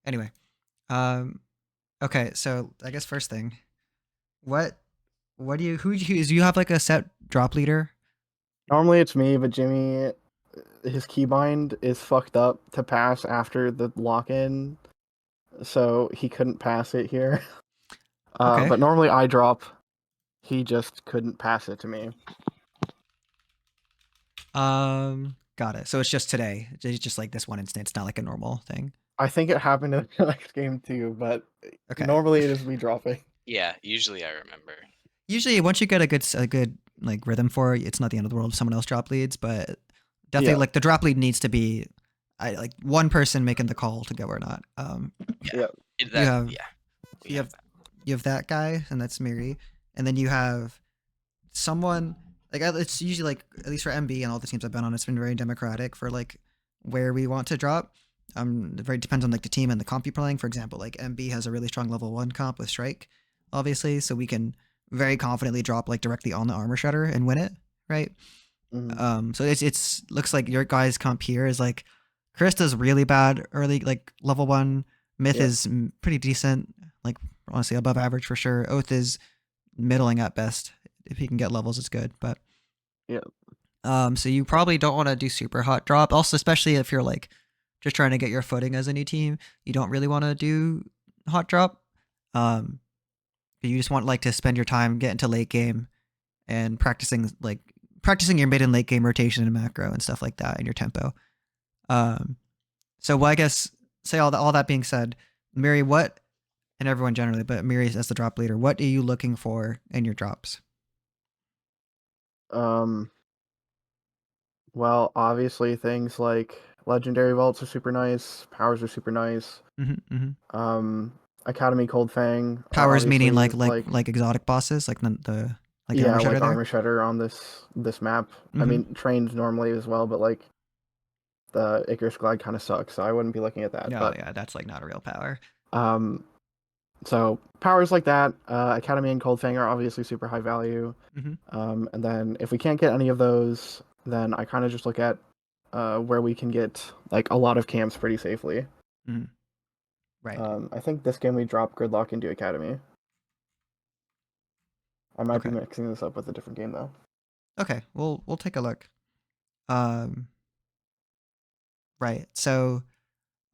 Anyway, um, okay. So I guess first thing, what do you who do you have like a set drop leader? Normally it's me, but Jimmy, his keybind is fucked up to pass after the lock-in, so he couldn't pass it here. Okay. But normally I drop. He just couldn't pass it to me. Got it. So it's just today. It's just like this one instance, not like a normal thing. I think it happened in the next game too, but Okay. normally it is me dropping. Yeah, usually I remember. Usually, once you get a good like rhythm for it, it's not the end of the world if someone else drop leads, but definitely Yeah, like the drop lead needs to be, like one person making the call to go or not. Yeah, yeah. You have yeah, we you have have that. you have that guy, and that's Miri, and then you have someone like it's usually like at least for MB and all the teams I've been on, it's been very democratic for like where we want to drop. It very depends on like the team and the comp you're playing. For example, like MB has a really strong level 1 comp with Strike, obviously, so we can very confidently drop like directly on the armor shredder and win it, right? Mhm. So it's looks like your guys comp here is like Krista's really bad early, like level 1. Myth Yeah, is pretty decent, like honestly above average for sure. Oath is middling at best. If he can get levels, it's good. But yeah. so you probably don't want to do super hot drop. Also, especially if you're like just trying to get your footing as a new team, you don't really want to do hot drop. Um, you just want like to spend your time get into late game and practicing your mid and late game rotation and macro and stuff like that and your tempo. Um, so well, I guess say all that being said, Miri, what and everyone generally, but Miri as the drop leader, what are you looking for in your drops? Um, well, obviously things like legendary vaults are super nice, powers are super nice. Mm-hmm. Um, Academy Cold Fang are Powers meaning obviously like exotic bosses, like the like the yeah, armor like shutter there. Armor Shredder on this map. I Mm-hmm. mean, trains normally as well, but like the Icarus Glide kind of sucks, so I wouldn't be looking at that. No, But yeah, that's like not a real power. um, so powers like that, Academy and Cold Fang are obviously super high value. Mm-hmm. And then if we can't get any of those, then I kind of just look at where we can get like a lot of camps pretty safely. Mm-hmm. Right. I think this game we dropped Gridlock into Academy. I might be Okay. mixing this up with a different game though. Okay. We'll take a look. Um. Right. So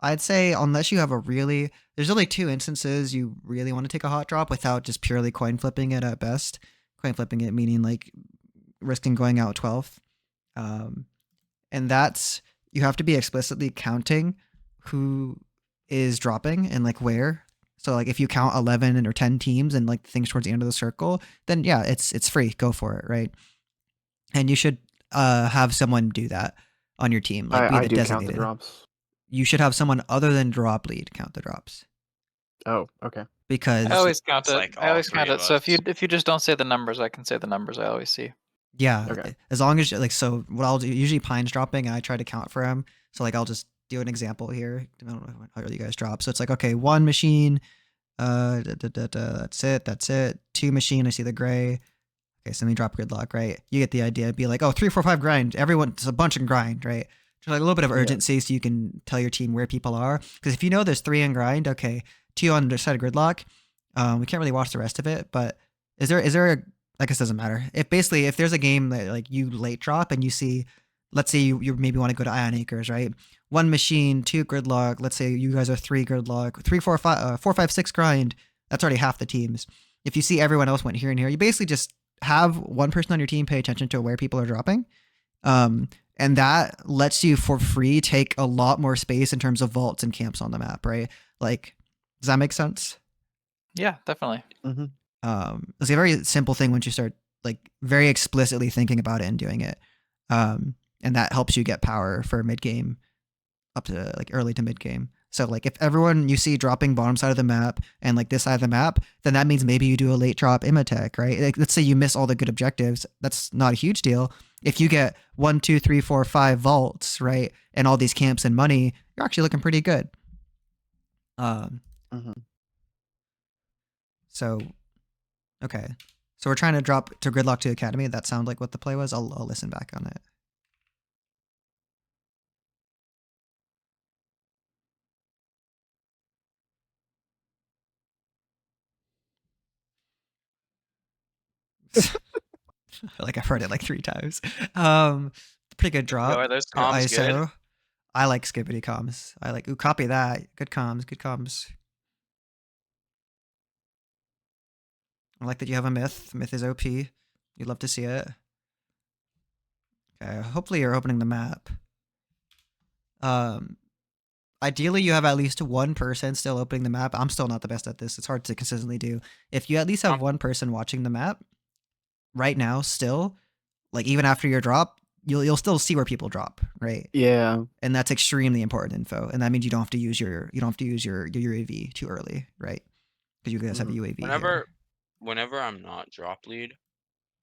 I'd say unless you have a really, there's only two instances you really want to take a hot drop without just purely coin flipping it at best. Coin flipping it meaning like risking going out 12th. Um, and that's you have to be explicitly counting who is dropping and like where. So like if you count 11 or 10 teams and like things towards the end of the circle, then yeah, it's free. Go for it, right? And you should have someone do that on your team, like be I the do count the designated. drops. You should have someone other than drop lead count the drops Oh, okay. I because always count It's it. like I all always three count of it. So us. if you just don't say the numbers, I can say the numbers. I always see. yeah, Okay. as long as like so what I'll do usually Pine's dropping and I try to count for him. So like I'll just do an example here. I don't know how you guys drop. So it's like okay, one machine, that's it. Two machine, I see the gray. Okay, so let me drop gridlock, right? You get the idea. Be like, oh, 3, 4, 5 grind. Everyone's a bunch of grind, right? Just like a little bit of Yeah. urgency so you can tell your team where people are. Because if you know there's 3 in grind, okay, 2 on the side of gridlock. We can't really watch the rest of it, but is there a, I guess it doesn't matter. If there's a game that like you late drop and you see, let's say you maybe want to go to Ion Acres, right? One machine, 2 gridlock. Let's say you guys are 3 gridlock, 3, 4, 5, 4, 5, 6 grind. That's already half the teams. If you see everyone else went here and here, you basically just have one person on your team pay attention to where people are dropping. Um, and that lets you for free take a lot more space in terms of vaults and camps on the map, right? Like, does that make sense? Yeah, definitely. Mm-hmm. It's a very simple thing once you start like very explicitly thinking about it and doing it. And that helps you get power for mid game up to like early to mid game. So like if everyone you see dropping bottom side of the map and like this side of the map, then that means maybe you do a late drop Imatech, right? Like, let's say you miss all the good objectives. That's not a huge deal. If you get 1, 2, 3, 4, 5 vaults, right, and all these camps and money, you're actually looking pretty good. Um, Mm-hmm. so okay, so we're trying to drop to gridlock to academy. That sounds like what the play was. I'll listen back on it. Like I've heard it like 3 times. Pretty good drop. Are those Or comms good? ISO. I like skibbity comms. I like, ooh, copy that. Good comms, good comms. I like that you have a myth. Myth is OP. You'd love to see it. Okay, hopefully you're opening the map. Ideally you have at least one person still opening the map. I'm still not the best at this. It's hard to consistently do. If you at least have one person watching the map right now still, like even after your drop, you'll still see where people drop, right? Yeah. And that's extremely important info. And that means you don't have to use your UAV too early, right? Because you guys have a UAV here. Whenever I'm not drop lead,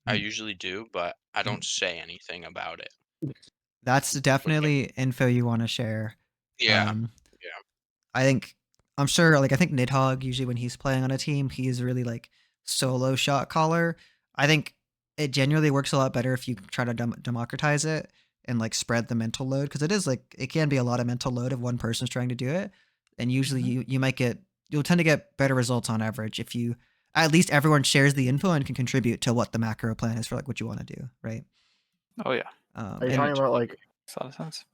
I Mm. usually do, but I don't say anything about it. That's definitely info you want to share. Yeah. I'm sure, like, I think Nidhogg, usually when he's playing on a team, he's really, like, solo shot caller. I think it genuinely works a lot better if you try to democratize it and, like, spread the mental load, because it is, like, it can be a lot of mental load if one person's trying to do it. And usually you'll tend to get better results on average if you, at least everyone shares the info and can contribute to what the macro plan is for, like, what you want to do, right? Oh yeah, Are you And talking about like makes a lot of sense.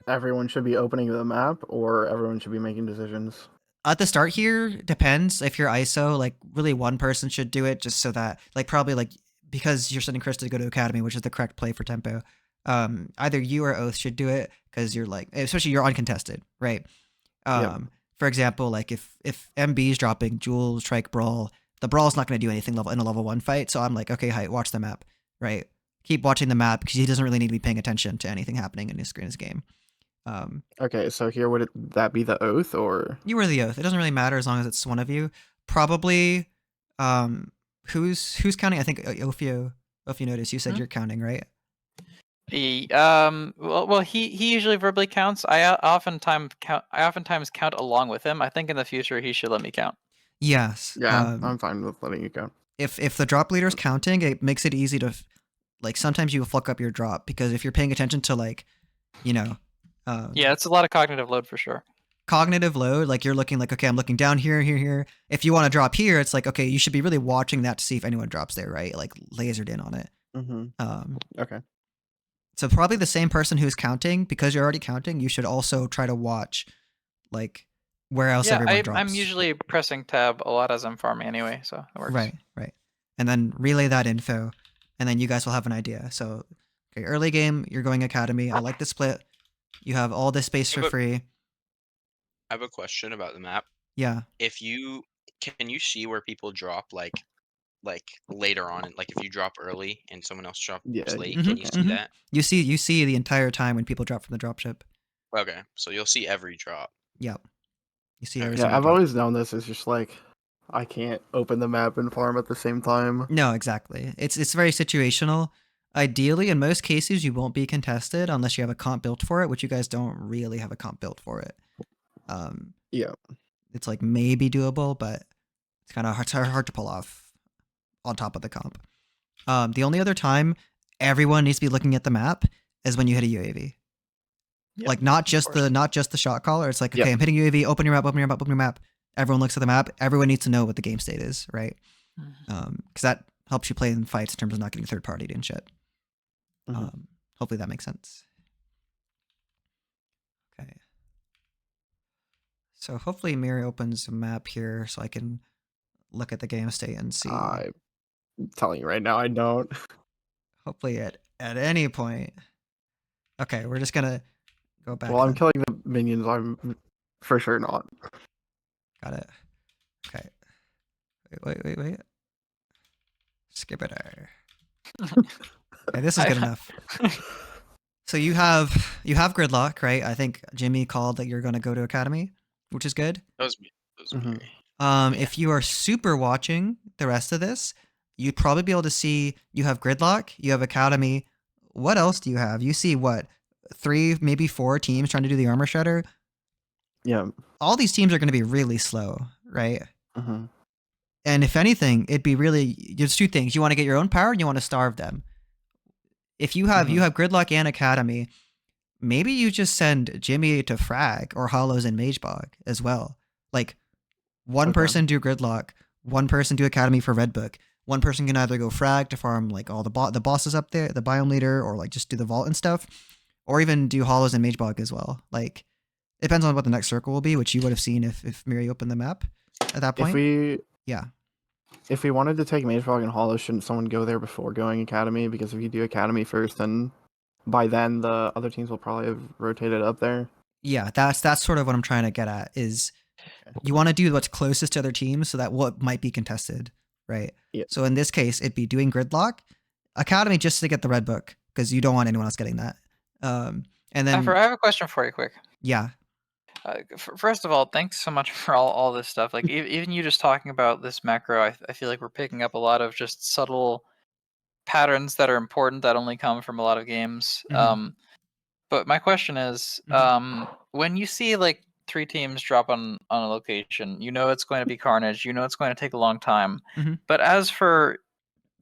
everyone should be opening the map or everyone should be making decisions? at the start here, depends. If you're ISO, like, really one person should do it, just so that, like, probably, like, because you're sending Chris to go to Academy, which is the correct play for tempo. Either you or Oath should do it, because you're, like, especially you're uncontested, right? For example, like, if MB is dropping Jewel, Trike, Brawl, the Brawl's not going to do anything in a level 1 fight, so I'm like, okay, Height, watch the map, right? Keep watching the map, because he doesn't really need to be paying attention to anything happening in his game. Okay, so here would that be the Oath or? You were the Oath. It doesn't really matter as long as it's one of you. Probably, who's counting? I think Ophio noticed you said you're counting, right? Well, he usually verbally counts. I oftentimes count along with him. I think in the future he should let me count. Yes. Yeah, I'm fine with letting you count. If the drop leader's counting, it makes it easy to, like, sometimes you fuck up your drop, because if you're paying attention to, like, yeah, it's a lot of cognitive load for sure. Cognitive load, like, you're looking like, okay, I'm looking down here. If you want to drop here, it's like, okay, you should be really watching that to see if anyone drops there, right? Like, lasered in on it. Okay. So probably the same person who's counting, because you're already counting, you should also try to watch, like, where else everyone drops. I'm usually pressing tab a lot as I'm farming anyway, so it works. Right. And then relay that info, and then you guys will have an idea. So, okay, early game, you're going Academy. I like the split. You have all this space for free. I have a question about the map. Yeah. Can you see where people drop, like later on, like if you drop early and someone else drops late, can you see that? You see the entire time when people drop from the dropship. Okay, so you'll see every drop. Yep. You see every Yeah, single I've drop. always known this. It's just like I can't open the map and farm at the same time. No, exactly. It's very situational. Ideally, in most cases, you won't be contested unless you have a comp built for it, which you guys don't really have a comp built for it. Yeah. It's, like, maybe doable, but it's kind of hard to pull off on top of the comp. The only other time everyone needs to be looking at the map is when you hit a UAV. Yep, like, not just the shot caller. It's like, okay, Yep. I'm hitting UAV, open your map. Everyone looks at the map. Everyone needs to know what the game state is, right? Because that helps you play in fights in terms of not getting third partied and shit. Hopefully that makes sense. Okay. So hopefully Miri opens a map here so I can look at the game state and see. I'm telling you right now, I don't. Hopefully at any point. Okay, we're just gonna go back. Well, I'm then. killing the minions. I'm for sure not. Got it. Okay. Wait. Skip it. Okay, this is good enough. So you have gridlock, right? I think Jimmy called that you're gonna go to Academy, which is good. That was me. If you are super watching the rest of this, you'd probably be able to see you have gridlock, you have Academy. What else do you have? You see what? 3, maybe 4 teams trying to do the armor shredder. Yeah. All these teams are going to be really slow, right? Mm-hmm. And if anything, it'd be really, there's 2 things. You want to get your own power and you want to starve them. If you have gridlock and Academy, maybe you just send Jimmy to frag or Hollows and Magebog as well. Like, one person do gridlock, one person do Academy for Redbook, one person can either go frag to farm like all the bosses up there, the biome leader, or like just do the vault and stuff, or even do hollows and mage bog as well. Like it depends on what the next circle will be, which you would have seen if Miri opened the map at that point. If we wanted to take mage bog and hollow, shouldn't someone go there before going academy? Because if you do academy first, then by then the other teams will probably have rotated up there. Yeah, that's sort of what I'm trying to get at is you want to do what's closest to other teams so that what might be contested, right? Yeah. So in this case, it'd be doing gridlock, academy just to get the red book because you don't want anyone else getting that. And then I have a question for you, quick. Yeah. First of all, thanks so much for all this stuff. Like even you just talking about this macro, I feel like we're picking up a lot of just subtle patterns that are important that only come from a lot of games. But my question is, when you see like 3 teams drop on a location, you know it's going to be carnage. You know it's going to take a long time. But as for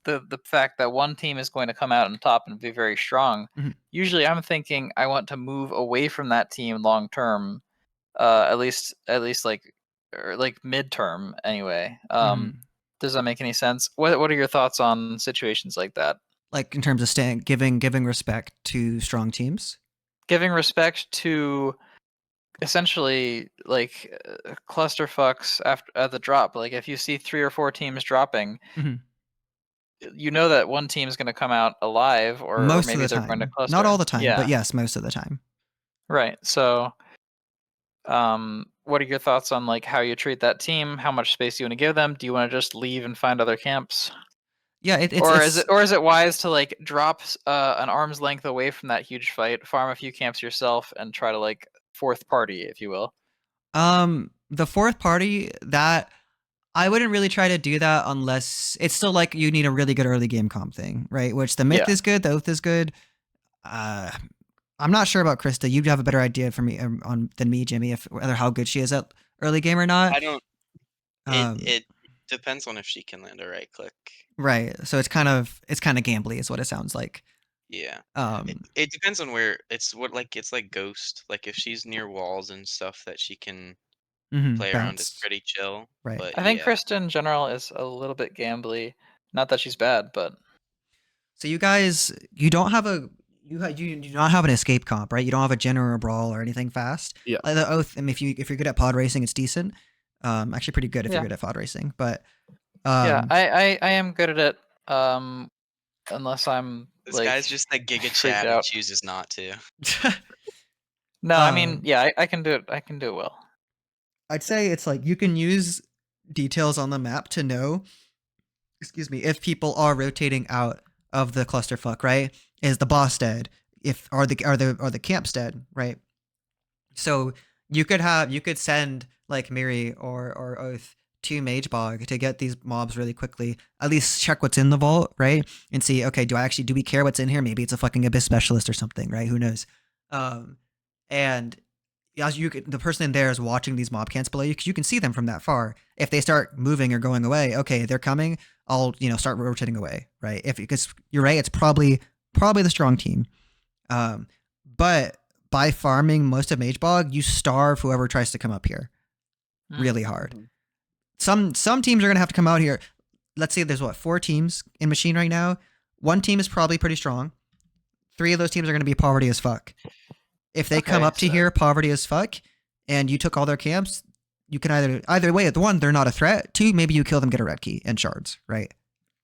the fact that one team is going to come out on top and be very strong, usually I'm thinking I want to move away from that team long term, at least like or like midterm anyway. Does that make any sense? What are your thoughts on situations like that? Like in terms of giving respect to strong teams? Giving respect to essentially like clusterfucks after at the drop. Like if you see 3 or 4 teams dropping, you know that one team is going to come out alive, or most maybe of the they're time. going to cluster. Not all the time, but yes, most of the time. Right. So, what are your thoughts on like how you treat that team? How much space do you want to give them? Do you want to just leave and find other camps? Yeah, is it wise to like drop an arm's length away from that huge fight, farm a few camps yourself, and try to like fourth party, if you will? The fourth party, that I wouldn't really try to do that unless it's still like you need a really good early game comp thing, right? Which the myth is good, the oath is good. I'm not sure about Krista. You'd have a better idea for me than me, Jimmy, whether how good she is at early game or not. I don't. It depends on if she can land a right click. Right. So it's kind of gambly, is what it sounds like. Yeah. It depends on where it's like Ghost. Like if she's near walls and stuff that she can play around, it's pretty chill. Right. But I think Krista in general is a little bit gambly. Not that she's bad, but so you guys, you don't have you do not have an escape comp, right? You don't have a Jin or a Brawl or anything fast. Yeah. Like the oath, I mean, if you're good at pod racing, it's decent. Actually pretty good if you're good at pod racing, but yeah, I am good at it. Unless I'm this like, guy's just like Giga Chat and chooses not to. No, I mean, yeah, I can do it. I can do it well. I'd say it's like you can use details on the map to know, if people are rotating out of the clusterfuck, right? Is the boss dead? Are the camps dead, right? So you could send like Miri or Oath to Mage Bog to get these mobs really quickly. At least check what's in the vault, right? And see, okay, do we care what's in here? Maybe it's a fucking Abyss Specialist or something, right? Who knows? And as the person in there is watching these mob camps below you, because you can see them from that far. If they start moving or going away, okay, they're coming. I'll start rotating away, right? Because you're right, it's probably the strong team. But by farming most of Mage Bog, you starve whoever tries to come up here really hard. Some teams are gonna have to come out here. Let's say there's 4 teams in Machine right now. One team is probably pretty strong. 3 of those teams are gonna be poverty as fuck. If they come up to here poverty as fuck, and you took all their camps, you can either way. At one, they're not a threat. 2, maybe you kill them, get a red key and shards, right?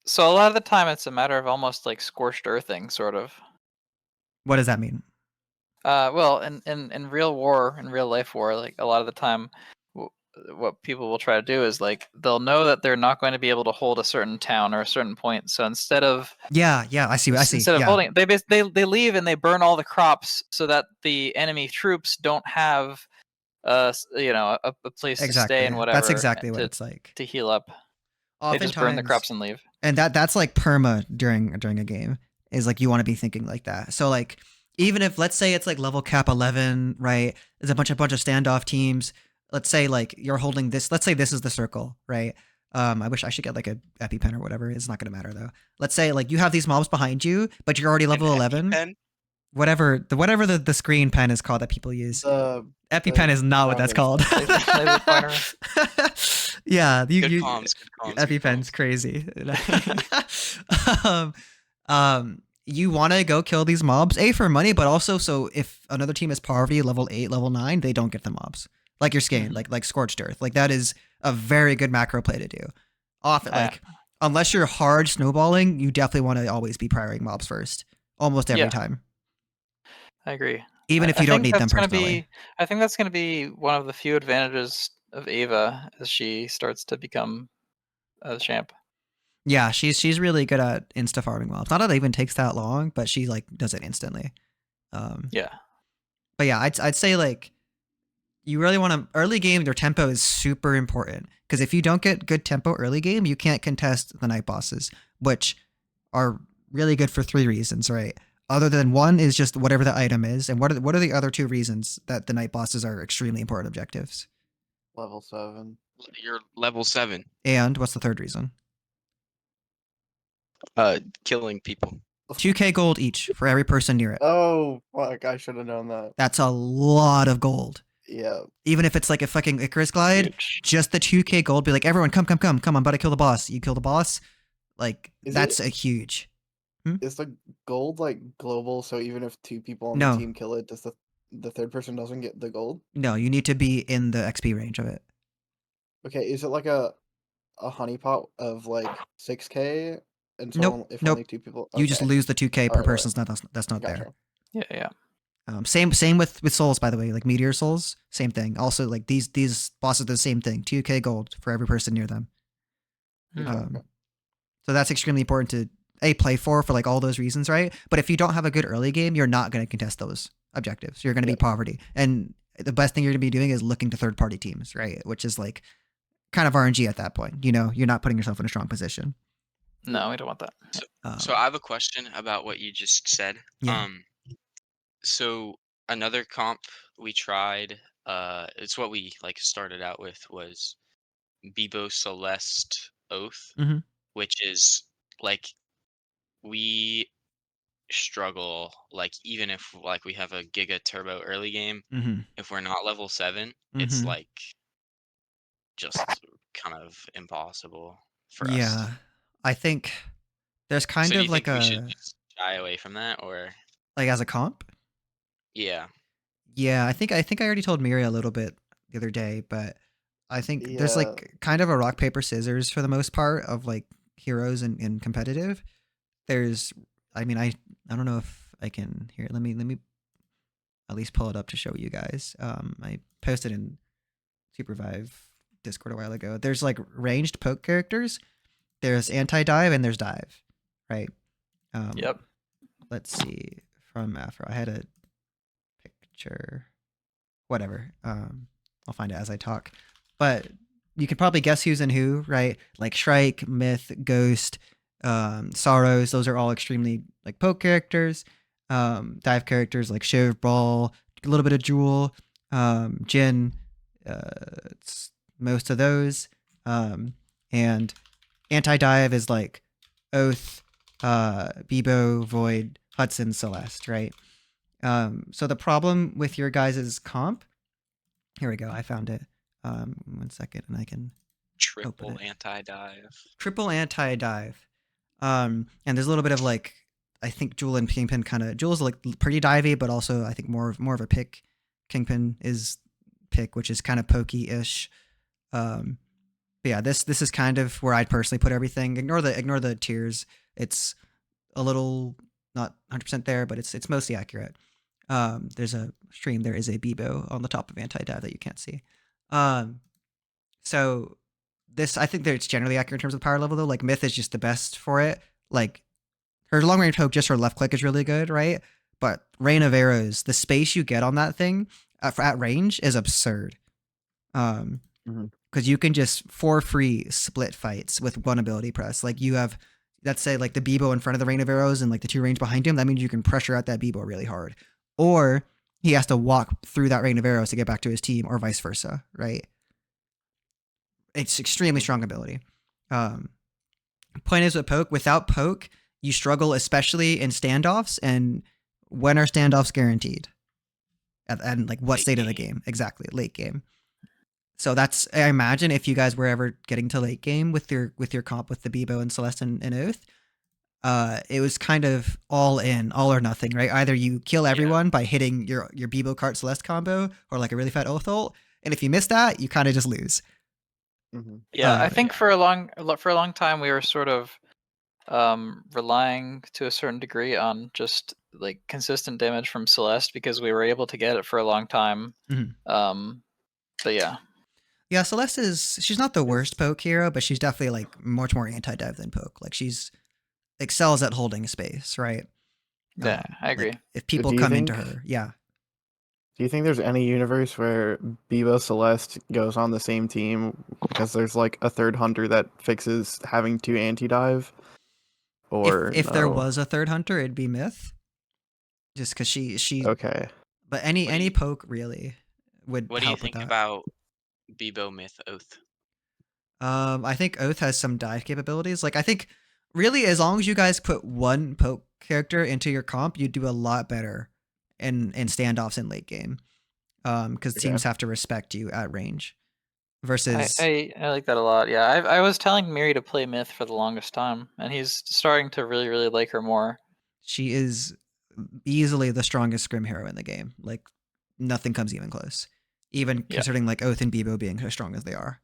So a lot of the time, it's a matter of almost like scorched earthing, sort of. What does that mean? Well, in real war, in real life war, like a lot of the time, what people will try to do is like they'll know that they're not going to be able to hold a certain town or a certain point. So instead of I see. Instead of holding, they leave and they burn all the crops so that the enemy troops don't have a place to stay and whatever. That's exactly what it's like to heal up. Oftentimes, they just burn the crops and leave. And that's like perma during a game is like you want to be thinking like that. So like even if let's say it's like level cap 11, right? There's a bunch of standoff teams. Let's say like you're holding this. Let's say this is the circle, right? I wish I should get like a EpiPen or whatever. It's not going to matter though. Let's say like you have these mobs behind you, but you're already level 11. EpiPen? Whatever the screen pen is called that people use. EpiPen is not what that's called. Yeah, Good comms. EpiPen's crazy. You want to go kill these mobs, for money, but also so if another team is poverty level 8, level 9, they don't get the mobs. Like your Skane, like Scorched Earth. Like that is a very good macro play to do. Often, like unless you're hard snowballing, you definitely want to always be prioring mobs first, almost every time. I agree. Even if you don't need them personally. I think that's going to be one of the few advantages of Ava as she starts to become a champ. Yeah, she's really good at insta farming mobs. Not that it even takes that long, but she like does it instantly. Yeah. But yeah, I'd say like you really want to early game. Your tempo is super important because if you don't get good tempo early game, you can't contest the night bosses, which are really good for 3 reasons, right? Other than one is just whatever the item is, and what are the other 2 reasons that the night bosses are extremely important objectives? Level 7. You're level 7. And what's the 3rd reason? Killing people. 2k gold each for every person near it. Oh, fuck. I should have known that. That's a lot of gold. Yeah. Even if it's like a fucking Icarus glide, just the 2k gold, be like, everyone, come, I'm about to kill the boss. You kill the boss, like, that's a huge. Is the gold, like, global, so even if 2 people on the team kill it, does the 3rd person doesn't get the gold? No, you need to be in the XP range of it. Okay, is it like a honeypot of, like, 6k? Nope. Only 2 people. Okay. You just lose the 2k per person. That's not there. Yeah. Same with souls, by the way, like meteor souls, same thing. Also, like these bosses do the same thing. 2k gold for every person near them. So that's extremely important to play for like all those reasons, right? But if you don't have a good early game, you're not going to contest those objectives. You're going to be poverty, and the best thing you're going to be doing is looking to 3rd-party teams, right? Which is like kind of RNG at that point. You know, you're not putting yourself in a strong position. No, we don't want that. So I have a question about what you just said. Yeah. So another comp we tried, it's what we like started out with was Bebo Celeste Oath, which is like we struggle like even if like we have a Giga Turbo early game, if we're not level 7, it's like just kind of impossible for us. Yeah, I think there's kind of like we should just shy away from that, or like as a comp. Yeah, I think I already told Miri a little bit the other day, but I think there's like kind of a rock paper scissors for the most part of like heroes in competitive. There's, I mean, I don't know if I can here. Let me at least pull it up to show you guys. I posted in SUPERVIVE Discord a while ago. There's like ranged poke characters. There's anti-dive and there's dive, right? Yep. Let's see from Afro. I had a picture. Whatever. I'll find it as I talk. But you could probably guess who's in who, right? Like Shrike, Myth, Ghost, Sorrows. Those are all extremely like poke characters. Dive characters like Shiv, Brawl, a little bit of Jewel, Jin. It's most of those. And anti-dive is like Oath, Bebo, Void, Hudson, Celeste, right? So the problem with your guys' comp, here we go. I found it. 1 second, and I can triple anti-dive. Triple anti-dive. And there's a little bit of like, I think Jewel and Kingpin kind of, Jewel's like pretty divey, but also I think more of a pick. Kingpin is pick, which is kind of pokey-ish. But yeah, this is kind of where I'd personally put everything. Ignore the tiers. It's a little not 100% there, but it's mostly accurate. There's a stream. There is a Bebo on the top of anti-dive that you can't see. So this, I think that it's generally accurate in terms of power level though. Like Myth is just the best for it. Like her long range poke, just her left click is really good, right? But Rain of Arrows, the space you get on that thing at range is absurd. Because you can just for free split fights with one ability press. Like you have, let's say like the Bebo in front of the Rain of Arrows and like the 2 range behind him. That means you can pressure out that Bebo really hard. Or he has to walk through that Rain of Arrows to get back to his team, or vice versa, right? It's extremely strong ability. Point is with poke, without poke, you struggle, especially in standoffs. And when are standoffs guaranteed? And like what state of the game? Exactly, late game. So that's, I imagine, if you guys were ever getting to late game with your comp with the Bebo and Celeste and Oath, it was kind of all in, all or nothing, right? Either you kill everyone by hitting your Bebo Cart Celeste combo or like a really fat Oath ult, and if you miss that, you kind of just lose. Yeah, I think for a long time we were sort of relying to a certain degree on just like consistent damage from Celeste because we were able to get it for a long time. But yeah, Celeste she's not the worst poke hero, but she's definitely like much more anti-dive than poke. Like she's excels at holding space, right? Yeah, I agree. Like if people come into her, yeah. Do you think there's any universe where Bebo Celeste goes on the same team because there's like a third hunter that fixes having 2 anti-dive? Or if there was a third hunter, it'd be Myth. Just because she okay. But any poke really would. What do you think about Bebo, Myth, Oath? I think Oath has some dive capabilities. Like I think really as long as you guys put one poke character into your comp, you do a lot better in standoffs in late game. Because teams have to respect you at range. Versus I like that a lot. Yeah, I was telling Miri to play Myth for the longest time, and he's starting to really like her more. She is easily the strongest scrim hero in the game. Like nothing comes even close. Even considering like Oath and Bebo being as strong as they are.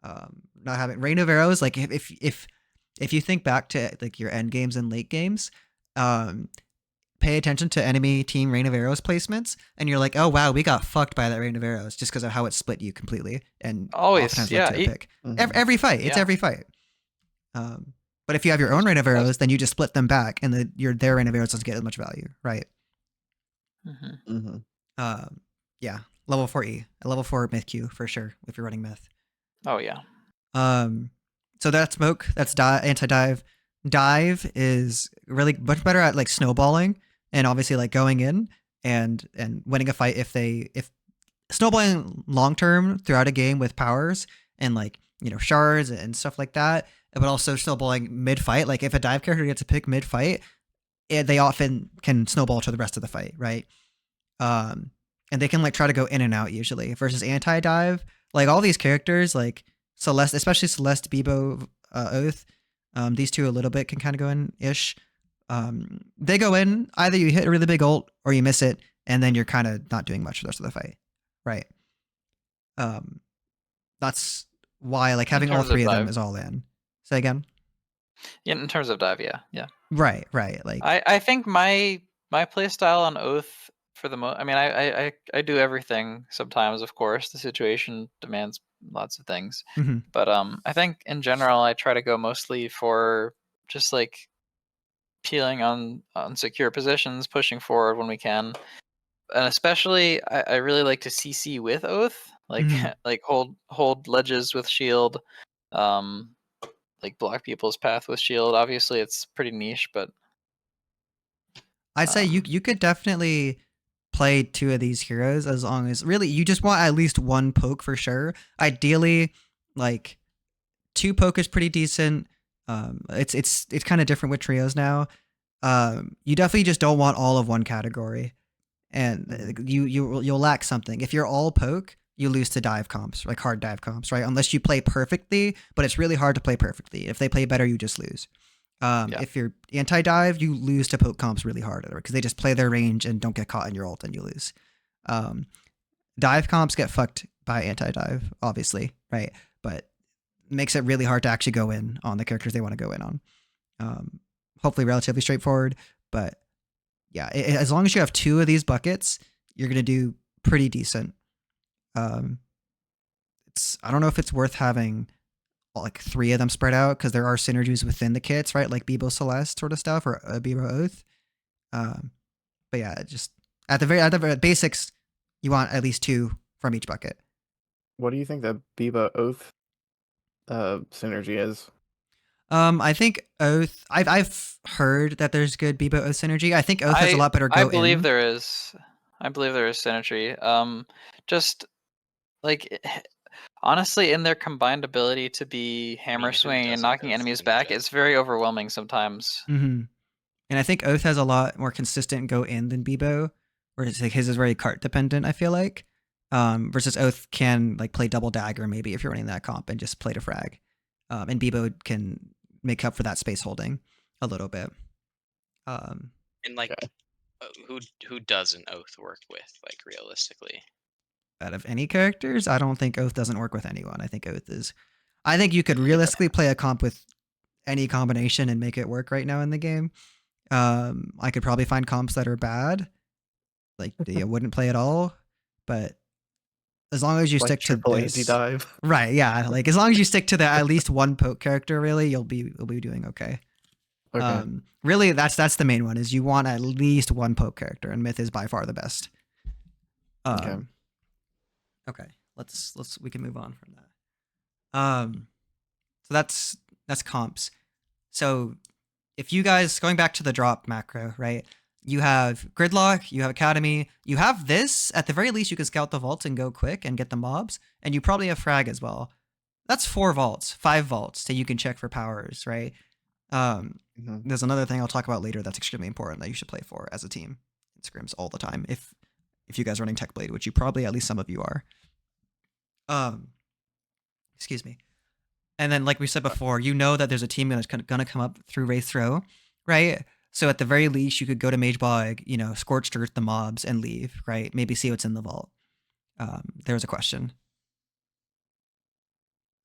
Not having Rain of Arrows, like if you think back to like your end games and late games, pay attention to enemy team Rain of Arrows placements, and you're like, oh wow, we got fucked by that Rain of Arrows just because of how it split you completely, and always pick. Every fight, it's every fight. But if you have your own Rain of Arrows, then you just split them back, and their Rain of Arrows doesn't get as much value, right? Yeah, level 4E, a level 4 Myth Q for sure if you're running Myth. Oh yeah. So that's smoke. That's anti-dive. Dive is really much better at like snowballing and obviously like going in and winning a fight if snowballing long term throughout a game with powers and like shards and stuff like that, but also snowballing mid fight. Like if a dive character gets a pick mid fight, they often can snowball to the rest of the fight, right? And they can like try to go in and out usually. Versus anti-dive, like all these characters like Celeste, especially Celeste, Bebo, Oath, these two a little bit can kind of go in ish. They go in, either you hit a really big ult or you miss it, and then you're kind of not doing much for the rest of the fight, right? That's why like having all three of them is all in. Say again. Yeah, in terms of dive, yeah. Right. Like I think my play style on Oath for the most. I mean, I do everything sometimes. Of course, the situation demands lots of things. But I think in general, I try to go mostly for just like peeling on secure positions, pushing forward when we can, and especially I really like to CC with Oath, like like hold ledges with shield, like block people's path with shield. Obviously, it's pretty niche, but I'd say you could definitely play two of these heroes as long as really you just want at least one poke for sure. Ideally, like 2 poke is pretty decent. It's kind of different with trios now. You definitely just don't want all of one category, and you'll lack something. If you're all poke, you lose to dive comps, like hard dive comps, right? Unless you play perfectly, but it's really hard to play perfectly. If they play better, you just lose. If you're anti-dive, you lose to poke comps really hard because they just play their range and don't get caught in your ult and you lose. Dive comps get fucked by anti-dive, obviously, right? But makes it really hard to actually go in on the characters they want to go in on. Hopefully relatively straightforward, but yeah, as long as you have 2 of these buckets, you're going to do pretty decent. I don't know if it's worth having like 3 of them spread out because there are synergies within the kits, right? Like Bebo Celeste sort of stuff or Bebo Oath. But yeah, just at the very basics, you want at least 2 from each bucket. What do you think the Bebo Oath synergy is? I think Oath. I've heard that there's good Bebo Oath synergy. I think Oath has a lot better go in. I believe there is synergy. Just like honestly, in their combined ability to be hammer swinging and knocking enemies back, it's very overwhelming sometimes. And I think Oath has a lot more consistent go in than Bebo, where it's like his is very cart dependent. I feel like, versus Oath can like play double dagger maybe if you're running that comp and just play to frag. And Bebo can make up for that space holding a little bit. And like, who doesn't Oath work with, like, realistically? Out of any characters, I don't think Oath doesn't work with anyone. I think I think you could realistically play a comp with any combination and make it work right now in the game. I could probably find comps that are bad, like you wouldn't play at all, but as long as you stick to lazy dive, right? Yeah, like as long as you stick to the at least one poke character, really, you'll be doing okay. Okay. Really, that's the main one. Is you want at least one poke character, and Myth is by far the best. Okay. Okay. We can move on from that. So that's comps. So if you guys going back to the drop macro, right? You have Gridlock, you have Academy, you have this. At the very least, you can scout the vaults and go quick and get the mobs, and you probably have frag as well. That's 4 vaults, 5 vaults that you can check for powers, right? There's another thing I'll talk about later that's extremely important that you should play for as a team in scrims all the time. If you guys are running Tech Blade, which you probably at least some of you are. Excuse me. And then, like we said before, you know that there's a team that's gonna come up through Wraith Throw, right? So at the very least, you could go to Mage Bog, Scorched Earth the mobs and leave, right? Maybe see what's in the vault. There was a question.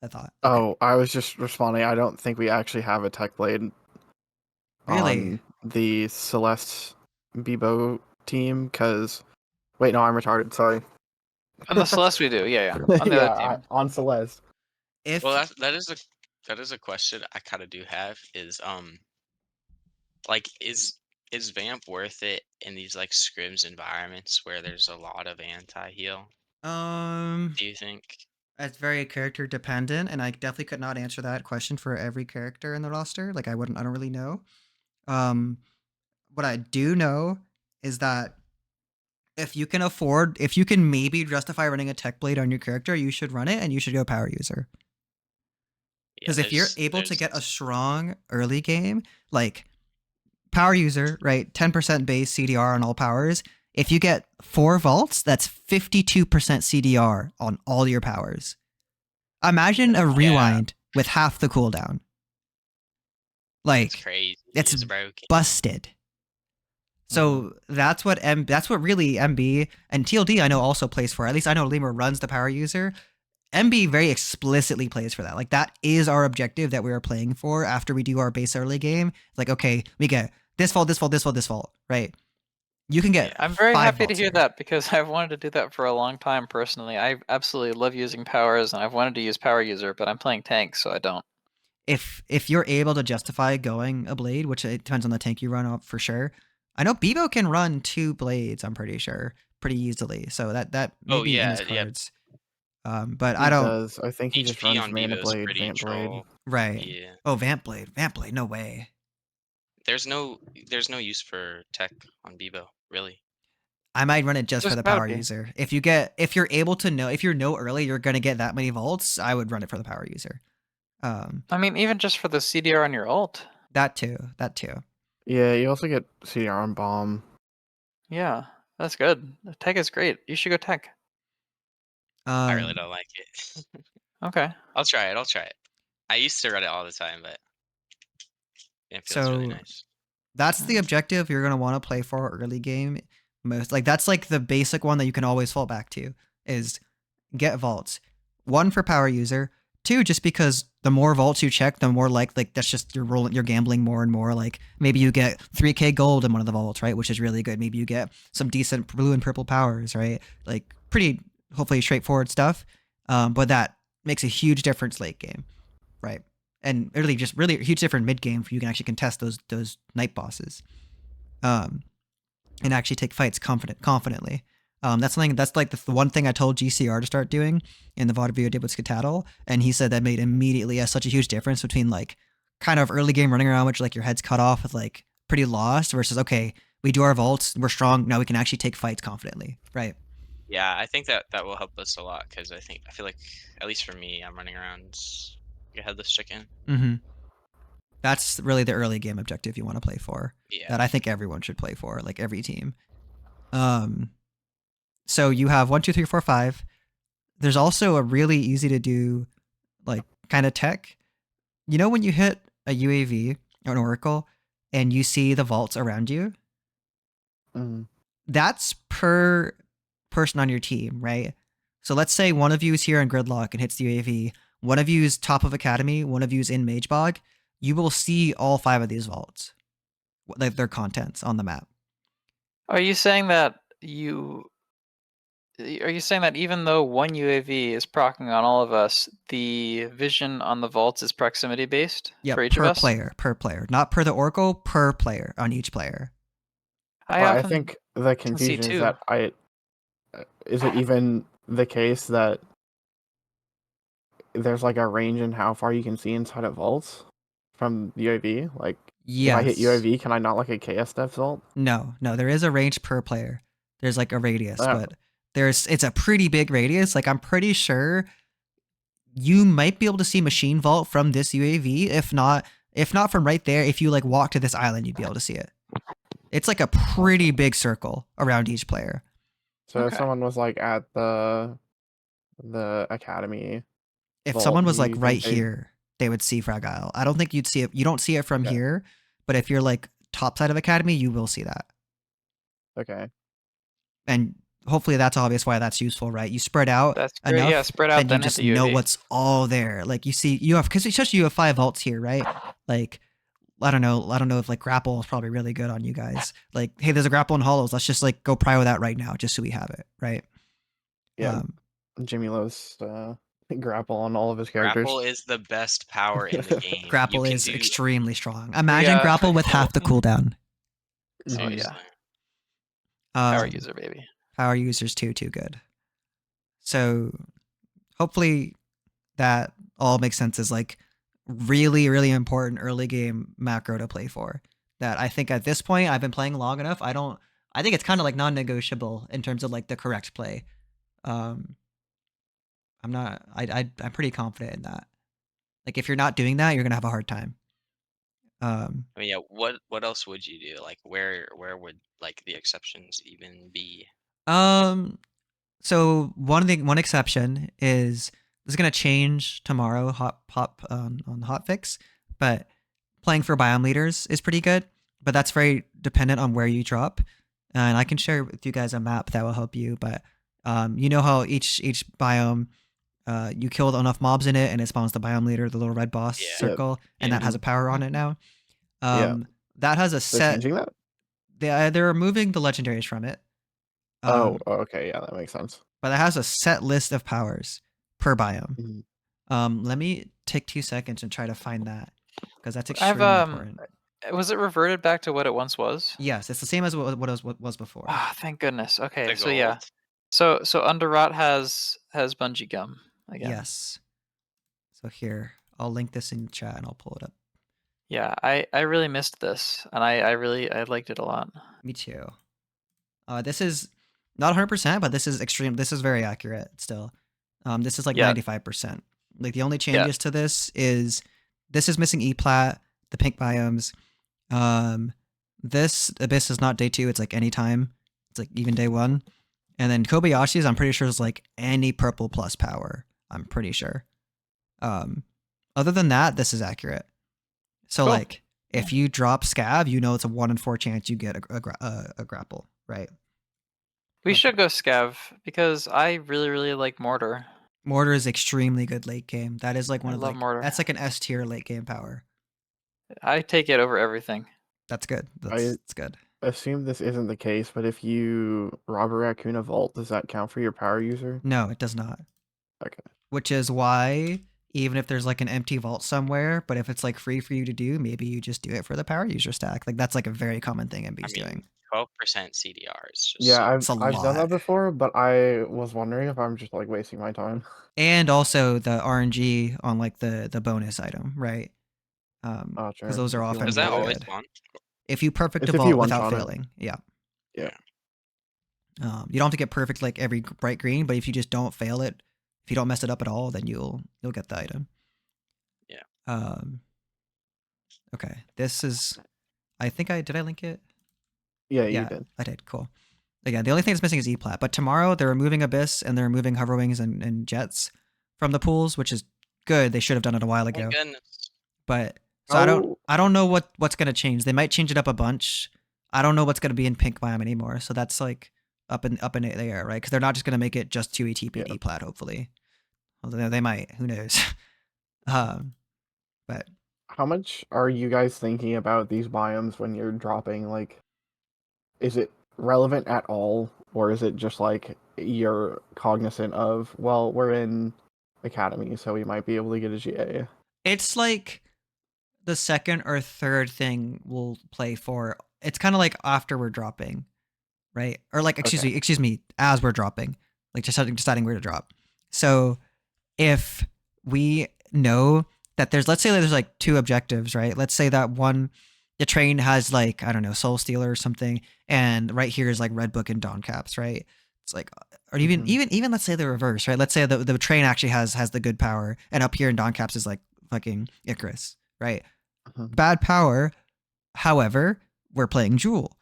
I thought. Oh, I was just responding. I don't think we actually have a Tech Blade Really? on the Celeste Bebo team, because... Wait, no, I'm retarded. Sorry. On the Celeste we do, yeah. On the other team. On Celeste. Well, that is a question I kind of do have. Is like, is Vamp worth it in these like scrims environments where there's a lot of anti-heal? Do you think? It's very character dependent, and I definitely could not answer that question for every character in the roster. Like I don't really know. What I do know is that if you can maybe justify running a Tech Blade on your character, you should run it, and you should go Power User. Because if you're able to get a strong early game, like Power User, right, 10% base CDR on all powers, if you get 4 vaults, that's 52% CDR on all your powers. Imagine a rewind with half the cooldown. Like, it's crazy. It's broken. Busted. So that's what really MB and TLD I know also plays for. At least I know Lemur runs the Power User. MB very explicitly plays for that. Like that is our objective that we are playing for after we do our base early game. Like, okay, we get this vault, right? You can get. I'm very happy to hear here. that, because I've wanted to do that for a long time personally. I absolutely love using powers, and I've wanted to use Power User, but I'm playing tank, so I don't. If you're able to justify going a blade, which it depends on the tank you run up for sure. I know Bebo can run 2 blades, I'm pretty sure, pretty easily. So that may be in his cards. But I don't. I think he just runs Mana Blade, Vamp Blade. Right. Yeah. Oh, Vamp Blade, no way. There's no use for tech on Bebo, really. I might run it just for the Power User. If you're able to know, if you know early you're gonna get that many vaults, I would run it for the Power User. I mean, even just for the CDR on your ult. That too. Yeah, you also get CDR on Bomb. Yeah, that's good. Tech is great. You should go Tech. I really don't like it. Okay. I'll try it. I used to run it all the time, but it feels really nice. That's the objective you're gonna want to play for early game. That's like the basic one that you can always fall back to is get vaults. 1 for Power User. 2, just because the more vaults you check, the more like that's just you're gambling more and more. Like maybe you get 3k gold in one of the vaults, right? Which is really good. Maybe you get some decent blue and purple powers, right? Like pretty hopefully straightforward stuff. But that makes a huge difference late game, right? And really a huge difference mid game for you can actually contest those night bosses, and actually take fights confidently. That's like the one thing I told GCR to start doing in the VOD video I did with Skedaddle, and he said that made immediately such a huge difference between like kind of early game running around, which like your head's cut off with like pretty lost, versus okay, we do our vaults, we're strong, now we can actually take fights confidently, right? Yeah, I think that will help us a lot, because I feel like, at least for me, I'm running around like a headless chicken. That's really the early game objective you want to play for. Yeah. That I think everyone should play for, like every team. So you have 1, 2, 3, 4, 5. There's also a really easy to do, like, kind of tech. You know when you hit a UAV or an Oracle and you see the vaults around you? Mhm. That's per person on your team, right? So let's say one of you is here in Gridlock and hits the UAV. One of you is top of Academy. One of you is in Mage Bog. You will see all 5 of these vaults, like their contents on the map. Are you saying that even though one UAV is proccing on all of us, the vision on the vaults is proximity based for each of us? Per player, not per the Oracle, per player on each player. I Well, I often think the can see confusion is two. that is it even the case that there's like a range in how far you can see inside of vaults from UAV? Like, if I hit Yes. UAV, can I not like a KS depth vault? No, there is a range per player. There's like a radius, Oh. but it's a pretty big radius. Like I'm pretty sure you might be able to see machine vault from this UAV. If not from right there, if you like walk to this island, you'd be able to see it. It's like a pretty big circle around each player. So if Okay. someone was like at the academy, If vault, someone was do like you right think they? here, they would see Fragile. I don't think you'd see it. You don't see it from Okay. here, but if you're like top side of Academy, you will see that. Okay. And hopefully that's obvious why that's useful, right? You spread out That's great. enough, Yeah, spread out, then you then hit just the know UAV. what's all there. Like you have, because especially you have 5 vaults here, right? Like I don't know if like grapple is probably really good on you guys. Like, hey, there's a grapple in hollows. Let's just like go prio that right now, just so we have it, right? Yeah. Jimmy loves grapple on all of his characters. Grapple is the best power in the game. Grapple you can is do extremely strong. Imagine grapple with half the cooldown. seriously. Power user, baby. Power users too good. So hopefully that all makes sense as like really, really important early game macro to play for. That I think at this point I've been playing long enough. I think it's kind of like non-negotiable in terms of like the correct play. I'm pretty confident in that. Like if you're not doing that, you're gonna have a hard time. I mean, yeah. What else would you do? Like, where would like the exceptions even be? So one exception is this is gonna change tomorrow. On hotfix, but playing for biome leaders is pretty good. But that's very dependent on where you drop, and I can share with you guys a map that will help you. But you know how each biome, you kill enough mobs in it, and it spawns the biome leader, the little red boss circle, and that has a power on it now. That has a They're set. changing that? They're removing the legendaries from it. Okay, yeah, that makes sense. But it has a set list of powers per biome. Mhm. Let me take 2 seconds and try to find that because that's extremely important. Was it reverted back to what it once was? Yes, it's the same as what was before. Ah, thank goodness. Okay, The so yeah. gold? So Underrot has bungee gum again. Yes. So here, I'll link this in chat and I'll pull it up. Yeah, I really missed this, and I liked it a lot. Me too. This is not 100%, but this is extreme. This is very accurate still. This is like 95%. Like the only changes to this is missing E-plat, the pink biomes. This Abyss is not day 2. It's like anytime. It's like even day 1. And then Kobayashi's, I'm pretty sure is like any purple plus power. I'm pretty sure. Other than that, this is accurate. So Cool. like if you drop Scav, you know it's a 1 in 4 chance you get a grapple, right? We should go Scav because I really, really like Mortar. Mortar is extremely good late game. That is like one I of love like Mortar. that's like an S tier late game power. I take it over everything. That's good. That's good. Assume this isn't the case, but if you rob a raccoon a vault, does that count for your power user? No, it does not. Okay. Which is why even if there's like an empty vault somewhere, but if it's like free for you to do, maybe you just do it for the power user stack. Like that's like a very common thing MB's doing. 12% CDR is just Yeah, It's a I've done that lot. before, but I was wondering if I'm just like wasting my time. And also the RNG on like the bonus item, right? Sure. Because those are If you often want Does to that really do it. always good. spawn? If you perfect It's a if you vault without one-shot it. failing, yeah. Yeah. You don't have to get perfect like every bright green, but if you just don't fail it, if you don't mess it up at all, then you'll get the item. Yeah. Okay. This is. I think did I link it? Yeah, you did. I did. Cool. Again, the only thing that's missing is E-Plat. But tomorrow they're removing Abyss and they're removing Hoverwings and Jets from the pools, which is good. They should have done it a while ago. Thank goodness. But so I don't know what's gonna change. They might change it up a bunch. I don't know what's gonna be in pink biome anymore. So that's like up in the air, right? Because they're not just gonna make it just 2 ATP and E-Plat, hopefully. Although they might, who knows? But how much are you guys thinking about these biomes when you're dropping? Like, is it relevant at all, or is it just like you're cognizant of, well, we're in Academy, so we might be able to get a GA? it's like the second or third thing we'll play for. It's kind of like after we're dropping, right? Or like, excuse me, as we're dropping, like just deciding where to drop. So if we know that let's say there's like 2 objectives, right? Let's say that one, the train has like, I don't know, Soul Stealer or something, and right here is like Red Book and Dawn Caps, right? It's like, or even let's say the reverse, right? Let's say the train actually has the good power, and up here in Dawn Caps is like fucking Icarus, right? Bad power. However, we're playing Jewel,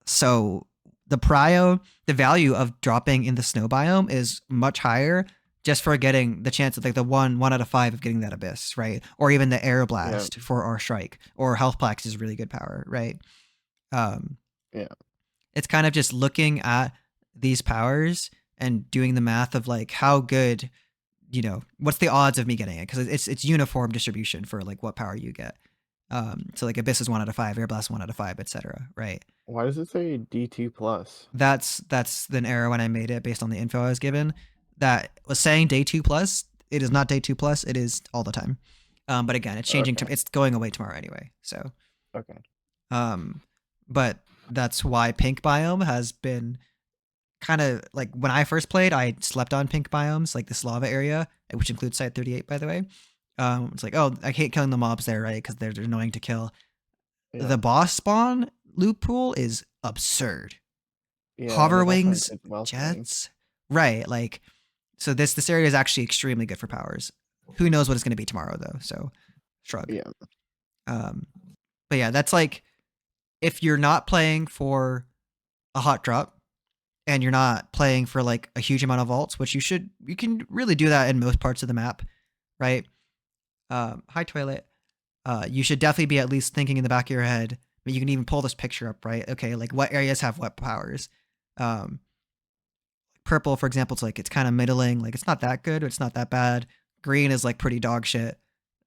so the value of dropping in the snow biome is much higher, just for getting the chance of like the one out of 5 of getting that Abyss, right? Or even the Air Blast for our Strike, or Health Plax is really good power, right? It's kind of just looking at these powers and doing the math of like how good, what's the odds of me getting it? Because it's uniform distribution for like what power you get. So like Abyss is 1 out of 5, Air Blast 1 out of 5, etc. Right? Why does it say D2 plus? That's an error when I made it based on the info I was given. That was saying day 2 plus. It is not day 2 plus. It is all the time. But again, it's changing. It's going away tomorrow anyway. So. Okay. But that's why pink biome has been kind of like, when I first played, I slept on pink biomes, like this lava area, which includes Site 38, by the way. It's like, oh, I hate killing the mobs there, right? Because they're annoying to kill. Yeah. The boss spawn loop pool is absurd. Yeah, Hoverwings, Jets, right? Like, so this area is actually extremely good for powers. Who knows what it's going to be tomorrow though? So, shrug. Yeah. But yeah, that's like, if you're not playing for a hot drop and you're not playing for like a huge amount of vaults, which you can really do that in most parts of the map, right? Hi Toilet. You should definitely be at least thinking in the back of your head. I mean, you can even pull this picture up, right? Okay, like what areas have what powers? Purple, for example, it's kind of middling. Like it's not that good, but it's not that bad. Green is like pretty dog shit.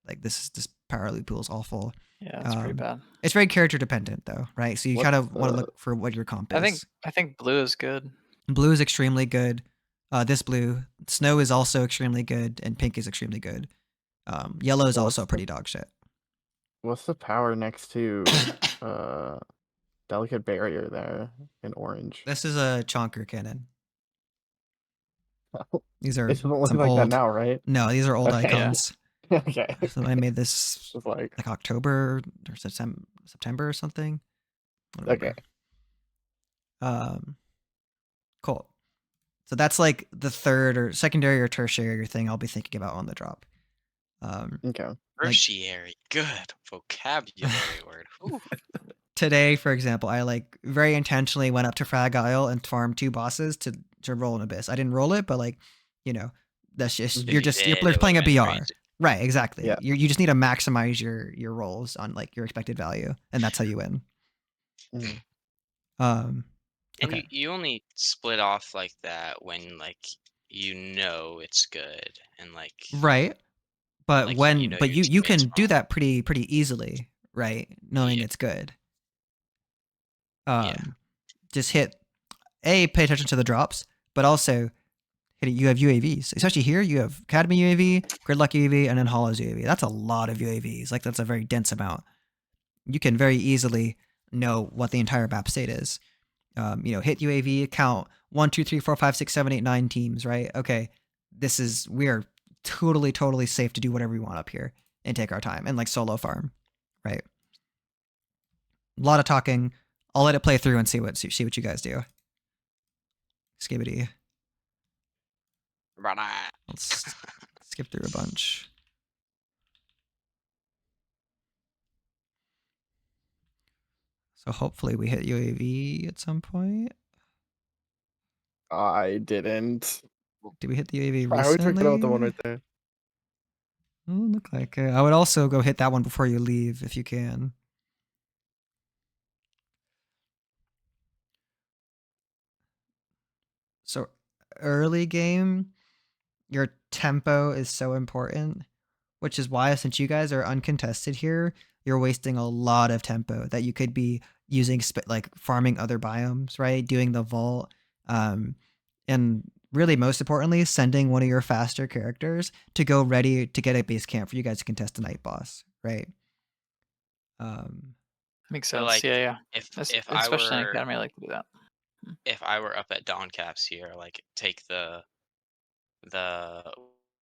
Like this power loop pool is awful. Yeah, it's pretty bad. It's very character dependent though, right? So you kind of want to look for what your comp is. I think blue is good. Blue is extremely good. This blue. Snow is also extremely good, and pink is extremely good. Yellow is also pretty dog shit. What's the power next to Delicate Barrier there in orange? This is a Chonker cannon. These are it doesn't look some like old, that now, right? No, these are old icons. Okay. So I made this like October or September or something. Okay. Cool. So that's like the third or secondary or tertiary thing I'll be thinking about on the drop. Okay. Tertiary, good vocabulary word. Today, for example, I like very intentionally went up to Frag Isle and farmed 2 bosses to roll an Abyss. I didn't roll it, but like, that's just you're playing a BR. Crazy. Right, exactly. Yeah. You just need to maximize your rolls on like your expected value, and that's how you win. And you only split off like that when like it's good and like right. But like, but you can do that pretty easily, right? Knowing it's good. Just pay attention to the drops, but also you have UAVs. Especially here, you have Academy UAV, Gridlock UAV, and then Hollow's UAV. That's a lot of UAVs. Like that's a very dense amount. You can very easily know what the entire map state is. Hit UAV, count 1, 2, 3, 4, 5, 6, 7, 8, 9 teams, right? Okay, we are totally safe to do whatever we want up here and take our time and like solo farm, right? A lot of talking. I'll let it play through and see what you guys do. Skibbity. Let's skip through a bunch. So hopefully we hit UAV at some point. I didn't. Did we hit the UAV I always forget about the one recently? right there. Doesn't look like it. I would also go hit that one before you leave if you can. So early game, your tempo is so important, which is why since you guys are uncontested here, you're wasting a lot of tempo that you could be using like farming other biomes, right? Doing the vault, and really most importantly, sending one of your faster characters to go ready to get a base camp for you guys to contest the night boss, right? Makes So, sense. like, Yeah. if I Especially in were Academy, I like to do that. if I were up at Dawn Caps here, like take the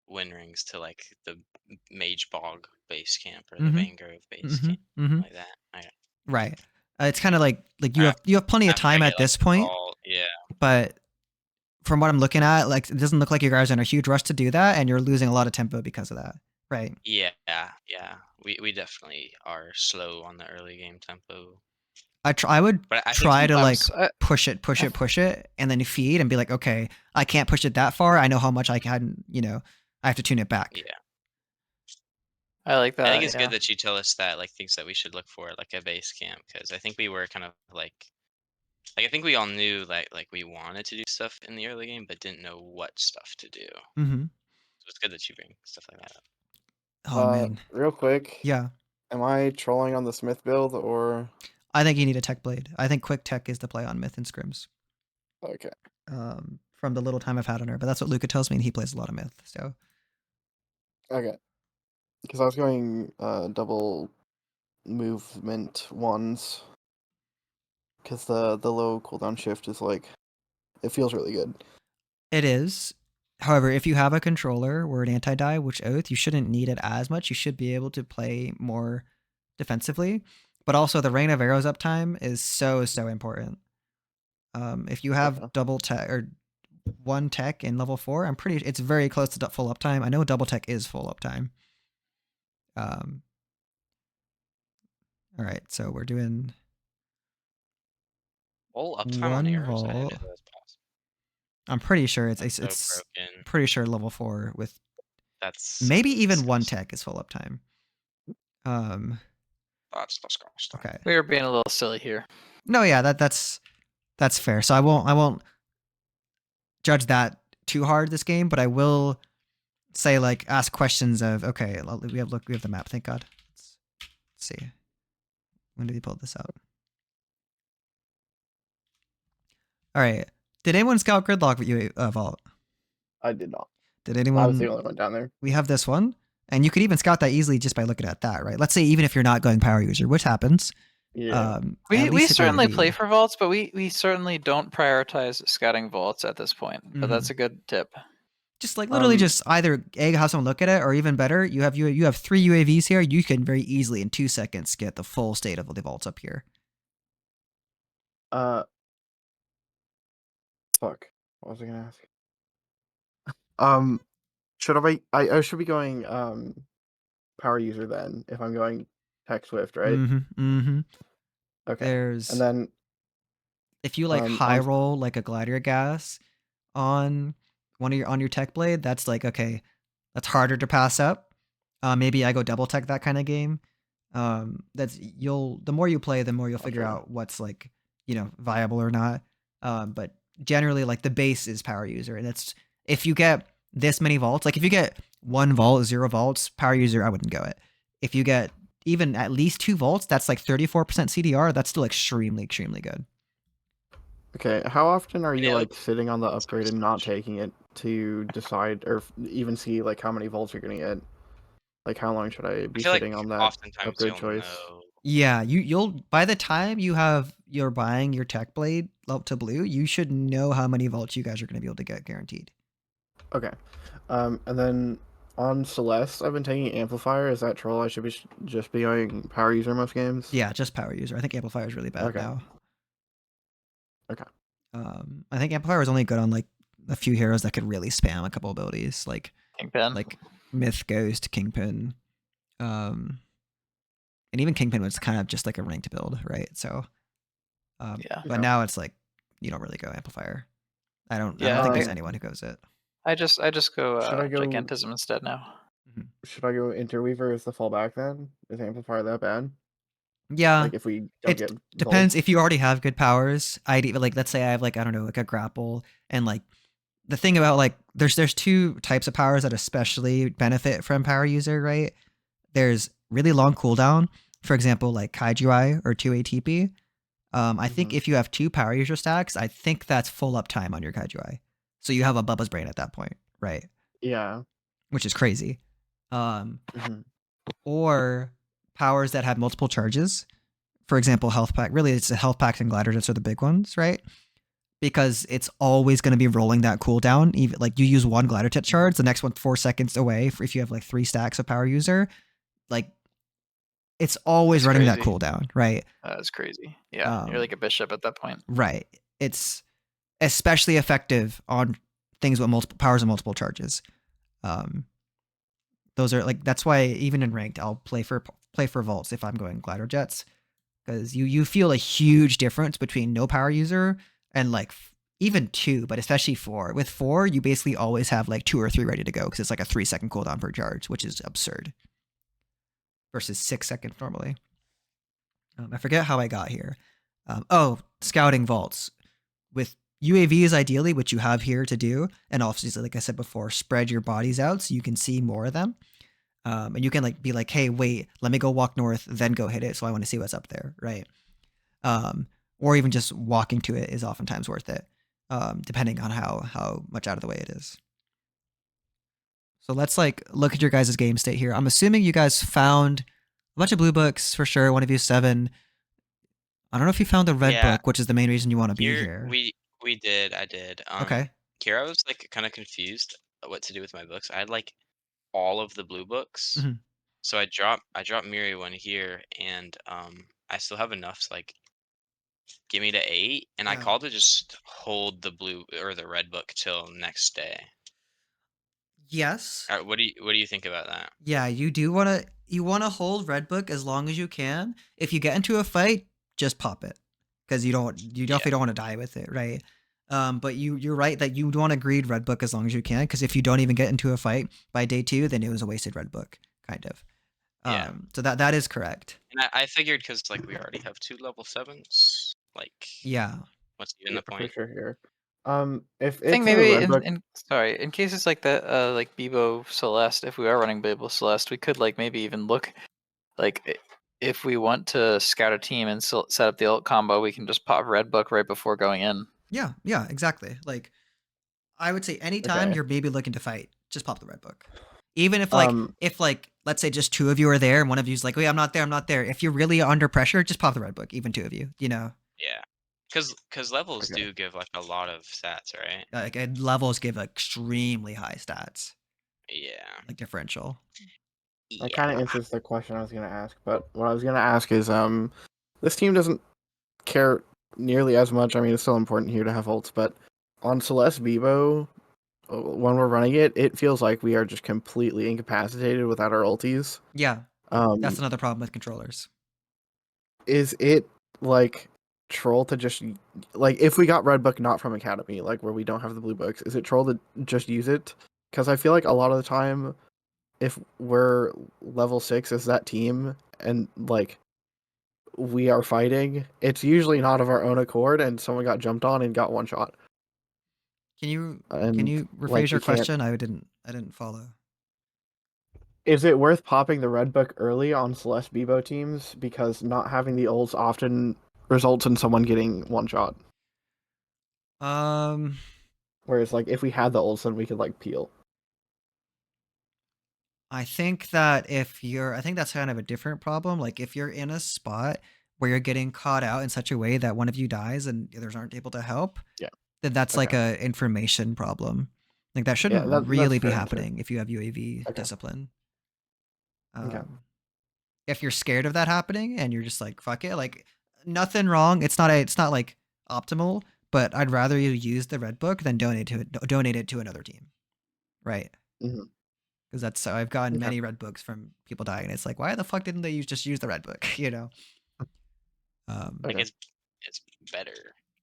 win rings to like the Mage Bog base camp or the Vanguard base camp, like that. Right. It's kind of like Af- you have plenty of After I time get at like this the point, ball, yeah. but from what I'm looking at, like it doesn't look like you guys are in a huge rush to do that, and you're losing a lot of tempo because of that, right? Yeah. We definitely are slow on the early game tempo. I would But I think try to like sometimes push it, and then feed and be like, okay, I can't push it that far. I know how much I can, I have to tune it back. yeah. I like that. I think it's yeah. good that you tell us that, like things that we should look for at like a base camp, because I think we were kind of like I think we all knew like we wanted to do stuff in the early game, but didn't know what stuff to do. Mm-hmm. So it's good that you bring stuff like that up. Oh man, Real quick. yeah. Am I trolling on the Smith build or? I think you need a tech blade. I think quick tech is the play on myth and scrims. Okay. From the little time I've had on her, but that's what Luca tells me, and he plays a lot of myth. So Okay. Because I was going double movement ones. Because the low cooldown shift is like, it feels really good. it is. However, if you have a controller or an anti-die, which oath, you shouldn't need it as much. You should be able to play more defensively. But also the rain of arrows uptime is so important. If you have double tech or one tech in level 4, it's very close to full uptime. I know double tech is full uptime. All right, so we're doing Full uptime on one arrows? I didn't know vault. that was possible. I'm pretty sure That's so it's broken. pretty sure level 4 with That's maybe so even one disgusting. tech is full uptime. That's disgusting. Okay. We were being a little silly here. No, yeah, that's fair. So I won't judge that too hard this game, but I will say like ask questions of okay, we have the map. Thank God. Let's see. When did he pull this out? All right. Did anyone scout gridlock with you, Vault? I did not. Did anyone? I was the only one down there. We have this one, and you could even scout that easily just by looking at that, right? Let's say even if you're not going power user, which happens. Yeah. We certainly play for vaults, but we certainly don't prioritize scouting vaults at this point. But that's a good tip. Just like literally just either have someone look at it, or even better, you have 3 UAVs here. You can very easily in 2 seconds get the full state of the vaults up here. Fuck. What was I gonna ask? Should I should be going power user then if I'm going tech swift, right? Okay. And then if you like high roll like a gladiator gas on your tech blade, that's like okay, that's harder to pass up. Maybe I go double tech that kind of game. The more you play, the more you'll figure out what's like, viable or not. But generally like the base is power user, and it's if you get this many vaults, like if you get 1 vault, 0 vaults, power user, I wouldn't go it. If you get even at least 2 vaults, that's like 34% CDR. That's still extremely good. Okay, how often are you like sitting on the upgrade and not taking it to decide or even see like how many volts you're gonna get? Like how long should I be sitting on that upgrade choice? Know. Yeah, you'll by the time you're buying your tech blade up to blue, you should know how many volts you guys are gonna be able to get guaranteed. Okay, and then on Celeste, I've been taking amplifier. Is that troll? I should be just be going power user most games. Yeah, just power user. I think amplifier is really bad now. Okay. I think amplifier is only good on like a few heroes that could really spam a couple abilities, like Kingpin, like Myth, Ghost, Kingpin, and even Kingpin was kind of just like a ranked build, right? So, yeah. But now it's like you don't really go amplifier. I don't Yeah, think there's anyone who goes it. I just go Should I go- gigantism instead now. Should I go Interweaver as the fallback then? Is Amplifier that bad? Yeah, Like if we don't it get depends. Volts? If you already have good powers, I'd even like, let's say I have like, I don't know, like a grapple, and like the thing about like there's two types of powers that especially benefit from power user, right? There's really long cooldown, for example, like Kaiju Eye or 2 ATP. I think if you have 2 power user stacks, I think that's full uptime on your Kaiju Eye. So you have a Bubba's Brain at that point, right? Yeah. Which is crazy. Mhm. Or powers that have multiple charges. For example, health pack. Really, it's the health packs and glider jets are the big ones, right? Because it's always going to be rolling that cooldown. Even like you use 1 glider jet charge, the next one's 4 seconds away. If you have like 3 stacks of power user, like it's always That's running that crazy. cooldown, right? That's crazy. Yeah, you're like a bishop at that point. Right. It's especially effective on things with multiple powers and multiple charges. Those are like, that's why even in ranked, I'll play for vaults if I'm going glider jets, because you feel a huge difference between no power user and like even 2, but especially 4. With 4, you basically always have like 2 or 3 ready to go because it's like a 3-second cooldown per charge, which is absurd. Versus 6 seconds normally. I forget how I got here. Scouting vaults with UAVs ideally, which you have here to do, and obviously, like I said before, spread your bodies out so you can see more of them. And you can like be like, hey, wait, let me go walk north, then go hit it. So I want to see what's up there, right? Or even just walking to it is oftentimes worth it, depending on how much out of the way it is. So let's like look at your guys' game state here. I'm assuming you guys found a bunch of blue books for sure. One of you 7. I don't know if you found the red book, which is the main reason you want to be here. We did. I did. Okay. Here I was like kind of confused what to do with my books. I had like all of the blue books, so I dropped Miri one here, and I still have enough to like get me to 8, and I Yeah. called to just hold the blue or the red book till next day. Yes. What do you think about that? Yeah, you want to hold red book as long as you can. If you get into a fight, just pop it, because you definitely don't want to die with it, right? But you're right that you want to greed red book as long as you can, because if you don't even get into a fight by day 2, then it was a wasted red book, kind of. Yeah. So that is correct. And I figured because like we already have 2 level 7s, like Yeah. what's even the point? For sure here. If I think it's a maybe red book, in cases like that, like Bebo Celeste, if we are running Bebo Celeste, we could like maybe even look like if we want to scout a team and set up the ult combo, we can just pop red book right before going in. Yeah, exactly. Like I would say anytime you're maybe looking to fight, just pop the red book. Even if like let's say just 2 of you are there and one of you's like, wait, I'm not there. If you're really under pressure, just pop the red book, even 2 of you, you know. Yeah. Because levels do give like a lot of stats, right? Like levels give extremely high stats. Yeah. Like differential. that kind of answers the question I was gonna ask. But what I was gonna ask is, this team doesn't care nearly as much. I mean, it's still important here to have ults, but on Celeste Bebo, when we're running it, it feels like we are just completely incapacitated without our ulties. Yeah. That's another problem with controllers. Is it like troll to just like if we got red book not from academy, like where we don't have the blue books, is it troll to just use it? Because I feel like a lot of the time, if we're level 6 as that team and like we are fighting, it's usually not of our own accord, and someone got jumped on and got one shot. Can you rephrase like, your question? I didn't follow. Is it worth popping the red book early on Celeste Bebo teams, because not having the ults often results in someone getting one shot? Whereas like if we had the ults, then we could like peel. I think that I think that's kind of a different problem. Like if you're in a spot where you're getting caught out in such a way that one of you dies and the others aren't able to help, then that's like a information problem. Like that shouldn't really be happening if you have UAV discipline. If you're scared of that happening and you're just like, fuck it, like nothing wrong. It's not like optimal, but I'd rather you use the red book than donate it to another team. Right. Because that's so I've gotten many red books from people dying. And it's like, why the fuck didn't they just use the red book? You know. Like it's better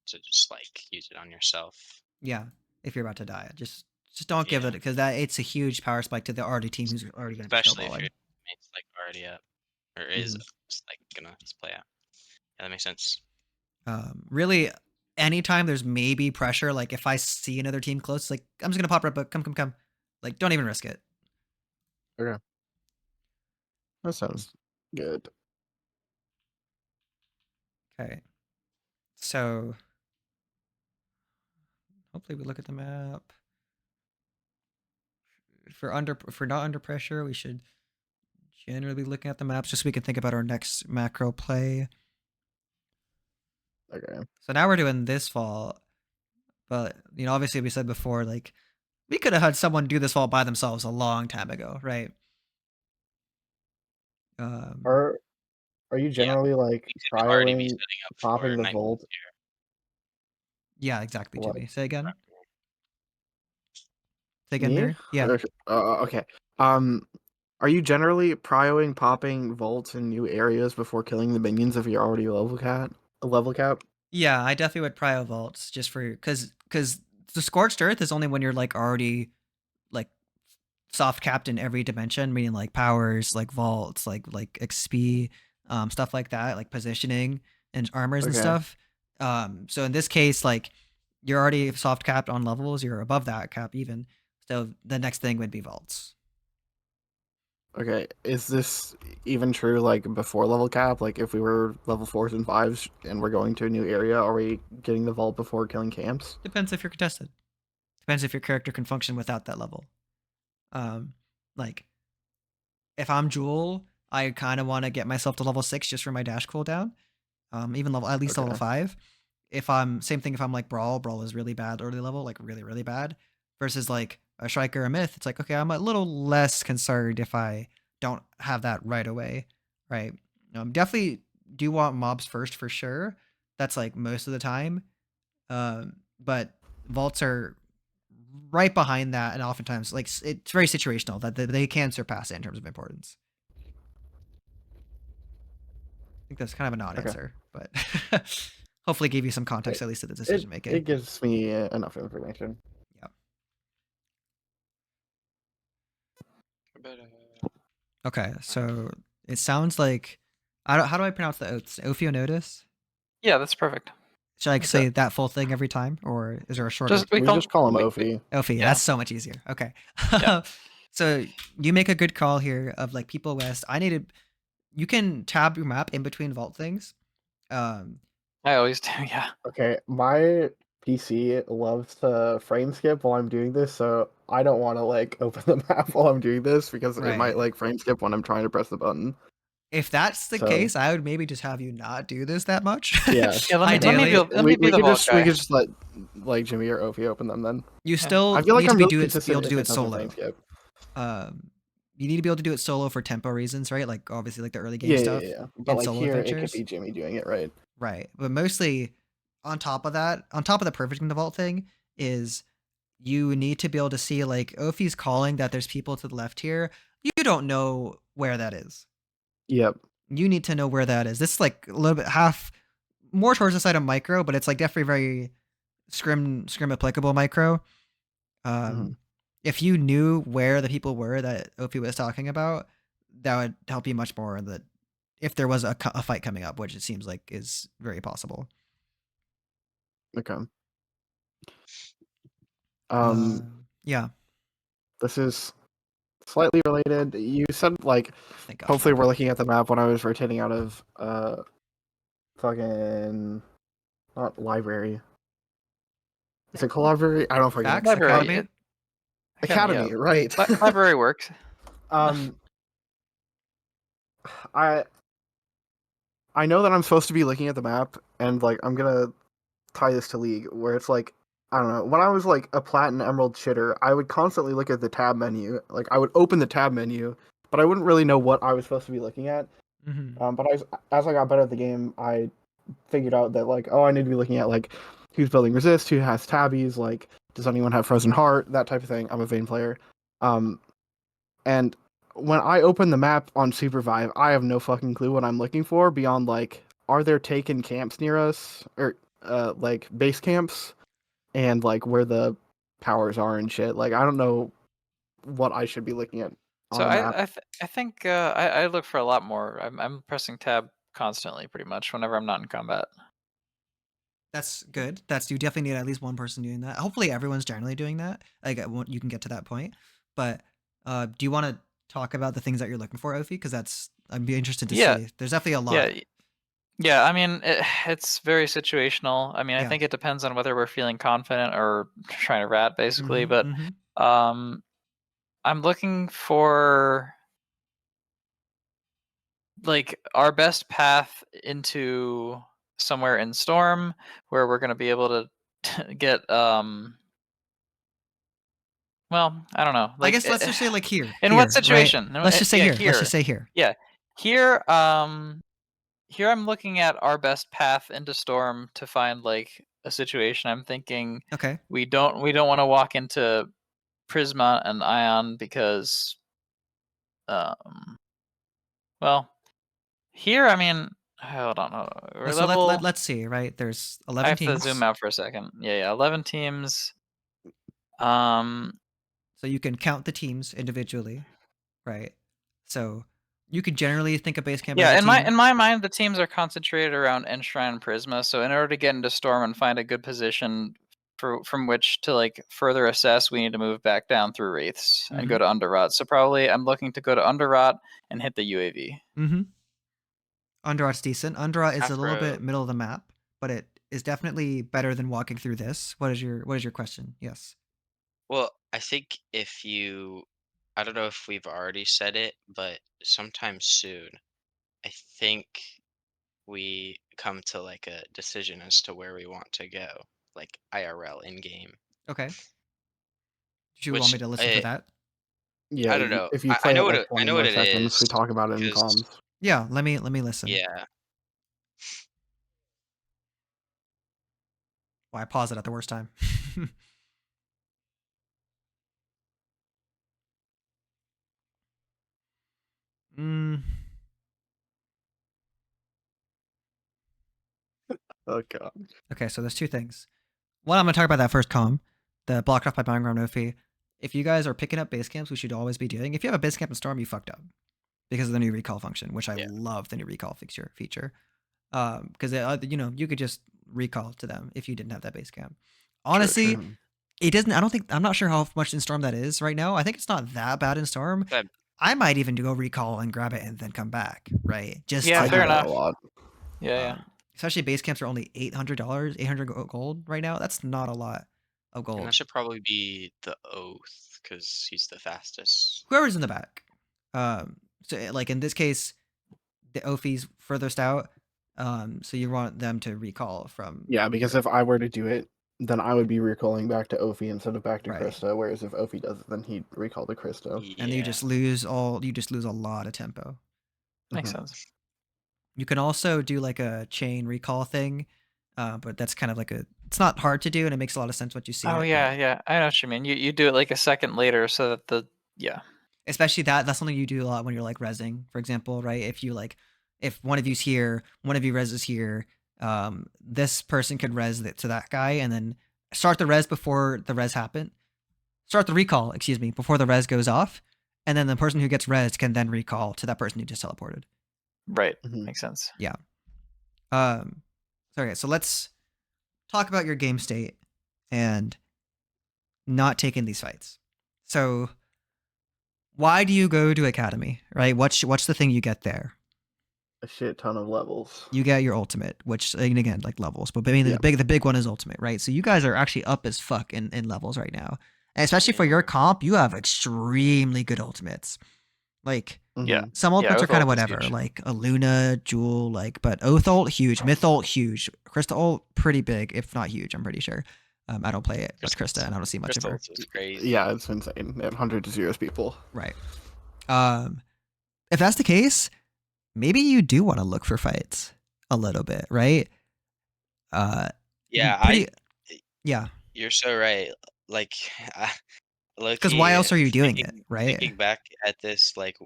to just like use it on yourself. Yeah, if you're about to die, just don't give it, because it's a huge power spike to the already team who's already going to be Especially if your snowballing. teammate's like already up or is Mhm. just, like gonna just play out. Yeah, that makes sense. Really, anytime there's maybe pressure, like if I see another team close, like I'm just gonna pop right, but come, like don't even risk it. Okay. That sounds good. Okay, so hopefully we look at the map. If we're not under pressure, we should generally be looking at the maps just so we can think about our next macro play. Okay. So now we're doing this vault, but obviously we said before, like we could have had someone do this vault by themselves a long time ago, right? Um, Are you Yeah, generally like we could already be cryoing setting up popping for the night vault? yeah, exactly, What? Jimmy. Say again. Say again, Me? Mary. Yeah. Okay. Um, are you generally prioing popping vaults in new areas before killing the minions if you're already level cap? Yeah, I definitely would prio vaults just for because the scorched earth is only when you're like already like soft capped in every dimension, meaning like powers, like vaults, like XP, stuff like that, like positioning and armors and Okay. stuff. So in this case, like you're already soft capped on levels, you're above that cap even. So the next thing would be vaults. Okay. Is this even true like before level cap? Like if we were level 4s and 5s and we're going to a new area, are we getting the vault before killing camps? Depends if you're contested. Depends if your character can function without that level. Like if I'm Jewel, I kind of want to get myself to level 6 just for my dash cooldown. Even level at least level Okay. 5. If I'm same thing if I'm like Brawl is really bad early level, like really bad. Versus like a Striker or a Myth, it's like okay, I'm a little less concerned if I don't have that right away, right? Definitely do want mobs first for sure. That's like most of the time. But vaults are right behind that, and oftentimes like it's very situational that they can surpass it in terms of importance. I think that's kind of a Okay. non-answer, but hopefully gave you some context at least to the decision making. It gives me enough information. Yeah. But Okay, so it sounds like how do I pronounce the oaths? Ophionotus? Yeah, that's perfect. Should I Okay. say that full thing every time, or is there a shorter? Just We just call him Ophi. Ophi, yeah. that's so much easier. Okay. Yeah. So you make a good call here of like people west. You can tab your map in between vault things. I always do, yeah. Okay, my PC loves to frame skip while I'm doing this, so I don't want to like open the map while I'm doing this because it might Right. like frame skip when I'm trying to press the button. If that's the So case, I would maybe just have you not do this that much. yeah, Yeah, Ideally, let me be the vault we guy. could just let like Jimmy or Ophi open them then. you Yeah. still I feel like need to I'm be really be consistent able to if do it it doesn't solo. frame skip. You need to be able to do it solo for tempo reasons, right? Like obviously like the early game Yeah, stuff But in like solo here, it could adventures. be Jimmy doing it, right? Right. But mostly on top of that, on top of the perfecting the vault thing is you need to be able to see like, oh, if he's calling that there's people to the left here, you don't know where that is. Yep. You need to know where that is. This is like a little bit half more towards the side of micro, but it's like definitely very scrim applicable micro. Mhm. If you knew where the people were that Ophi was talking about, that would help you much more. That if there was a fight coming up, which it seems like is very possible. Okay. Yeah. This is slightly related. You said like Thank God. hopefully we're looking at the map when I was rotating out of fucking not library. Is it called library? I don't fucking know. Facts Library. Academy. Academy, yeah. right? Library works. I know that I'm supposed to be looking at the map, and like I'm gonna tie this to League, where it's like I don't know. When I was like a platinum emerald shitter, I would constantly look at the tab menu. Like I would open the tab menu, but I wouldn't really know what I was supposed to be looking at. But as I got better at the game, I figured out that like, oh, I need to be looking at like who's building resist, who has tabbies, like does anyone have frozen heart, that type of thing. I'm a Vayne player, and when I open the map on SUPERVIVE, I have no fucking clue what I'm looking for beyond like, are there taken camps near us or like base camps? and like where the powers are and shit. Like I don't know what I should be looking at on So the map. I think I look for a lot more. I'm pressing tab constantly, pretty much, whenever I'm not in combat. That's good. You definitely need at least one person doing that. Hopefully, everyone's generally doing that. Like, you can get to that point. But do you want to talk about the things that you're looking for, Ophi? Because I'd be interested to Yeah, see. There's definitely a lot. yeah, yeah. I mean, it's very situational. I mean, I Yeah. think it depends on whether we're feeling confident or trying to rat, basically. Mhm, But mhm. I'm looking for like our best path into somewhere in storm where we're going to be able to get well, I don't know. I Like guess let's just say like here. in what Here, right? situation? No, Let's just say yeah, here. Let's just here. say here. Yeah. Here here I'm looking at our best path into storm to find like a situation. I'm thinking Okay. we don't want to walk into Prisma and Ion because well, here I mean hold on. We're So level let's see, right? There's I 11 have to zoom teams. out for a second. Yeah, 11 teams. Um, So you can count the teams individually, right? So you could generally think of Basecamp as yeah, a in team. my mind, the teams are concentrated around Enshrine and Prisma. So in order to get into Storm and find a good position from which to like further assess, we need to move back down through Wraiths and go to Underrot. So probably I'm looking to go to Underrot and hit the UAV. Mm-hmm. Underrot's decent. Underrot is a little Afro, bit middle of the map, but it is definitely better than walking through this. What is your question? Yes. well, I think if you, I don't know if we've already said it, but sometime soon, I think we come to like a decision as to where we want to go, like IRL in game. Okay. Do you want Which me to listen for that? Yeah, I don't know. if you I play know it what like it, I 20 know what more it seconds, we is talk about it in because comms. Yeah, let me listen. yeah, Why I pause it at the worst time. mm, Oh god. okay, so there's two things. One, I'm gonna talk about that first comm, the blocked off by Battleground no fee. If you guys are picking up base camps, we should always be doing. If you have a base camp in Storm, you fucked up because of the new recall function, which I yeah. love the new recall feature. Because you could just recall to them if you didn't have that base camp. Honestly, True. it doesn't. I don't think. I'm not sure how much in Storm that is right now. I think it's not that bad in Storm. But I might even go recall and grab it and then come back. Right? Just Yeah, I to do fair that enough. a lot. Yeah. especially base camps are only $800, 800 gold right now. That's not a lot of and gold. that should probably be the Oath because he's the fastest. Whoever's in the back. So like in this case, the Ophi's furthest out. So you want them to recall from. Yeah, because if I were to do it, then I would be recalling back to Ophi instead of back to Right. Krista. Whereas if Ophi does it, then he'd recall to Krista. Yeah. And you just lose a lot of tempo. Makes sense. You can also do like a chain recall thing, but that's kind of like it's not hard to do and it makes a lot of sense what you see. Oh yeah. I know what you mean. You do it like a second later so that Especially that's something you do a lot when you're like rezzing, for example, right? If one of you's here, one of you rezzes here, this person could res to that guy and then start the res before the res happen. Start the recall, excuse me, before the res goes off, and then the person who gets res can then recall to that person who just teleported. right. Makes sense. Yeah. Okay, so let's talk about your game state and not taking these fights. So why do you go to Academy, right? What's the thing you get there? A shit ton of levels. You get your ultimate, which and again like levels, but I mean the big one is ultimate, right? So you guys are actually up as fuck in levels right now, and especially for your comp, you have extremely good ultimates. Like some ultimates are kind of whatever, like a Luna, Jewel, like but Oath ult huge, Myth ult huge, Krista ult pretty big, if not huge. I'm pretty sure. I don't play it as Krista, and I don't see much of her. It's crazy. Yeah, it's insane. At 100 zeros people. Right. If that's the case, maybe you do want to look for fights a little bit, right? Yeah, yeah. You're so right. Like, because why else are you doing it, right? Thinking back at this, like,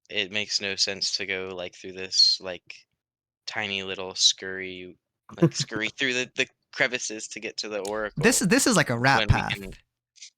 it makes no sense to go like through this like tiny little scurry through the crevices to get to the Oracle. This is like a rat path.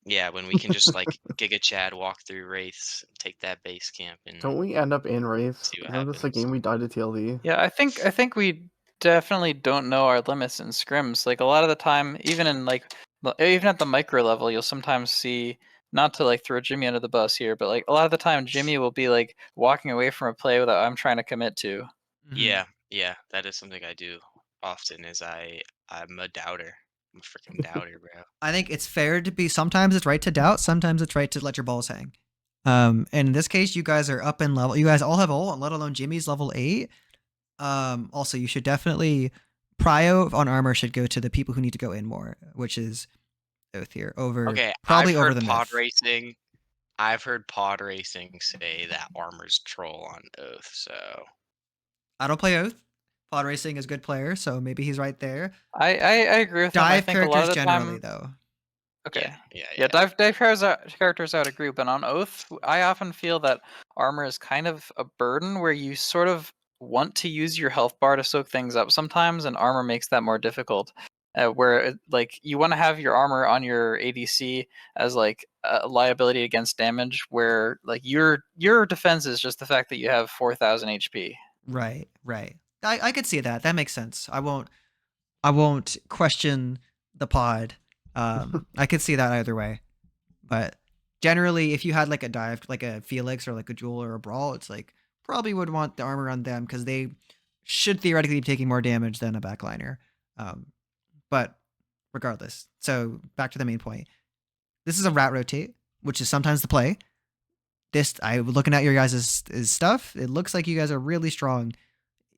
When we can just like Giga Chad walk through Wraiths, take that base camp, and Don't we end up in Wraiths? see what Isn't this a happens. game we died to TLD? Yeah, I think we definitely don't know our limits in scrims. Like a lot of the time, even in like even at the micro level, you'll sometimes see, not to like throw Jimmy under the bus here, but like a lot of the time Jimmy will be like walking away from a play that I'm trying to commit to. Yeah, that is something I do often. Is I'm a doubter. I'm a freaking doubter, bro. I think it's fair to be. Sometimes it's right to doubt. Sometimes it's right to let your balls hang. And in this case, you guys are up in level. You guys all have ult, let alone Jimmy's level 8. Also, you should definitely prio on armor should go to the people who need to go in more, which is Oath here over. Okay, probably I've over heard the pod myth. racing. I've heard pod racing say that armor's troll on Oath, so I don't play Oath. Pod racing is a good player, so maybe he's right there. I agree with him. I Dive think a lot characters of the generally time, though. okay. Yeah. Dive characters I would agree, but on Oath, I often feel that armor is kind of a burden where you sort of want to use your health bar to soak things up sometimes, and armor makes that more difficult. Like you want to have your armor on your ADC as like a liability against damage, where like your defense is just the fact that you have 4,000 HP. Right. I could see that. That makes sense. I won't question the pod. I could see that either way. But generally, if you had like a dive, like a Felix or like a Jewel or a Brawl, it's like probably would want the armor on them because they should theoretically be taking more damage than a backliner. But regardless, so back to the main point. This is a rat rotate, which is sometimes the play. I looking at your guys' stuff. It looks like you guys are really strong.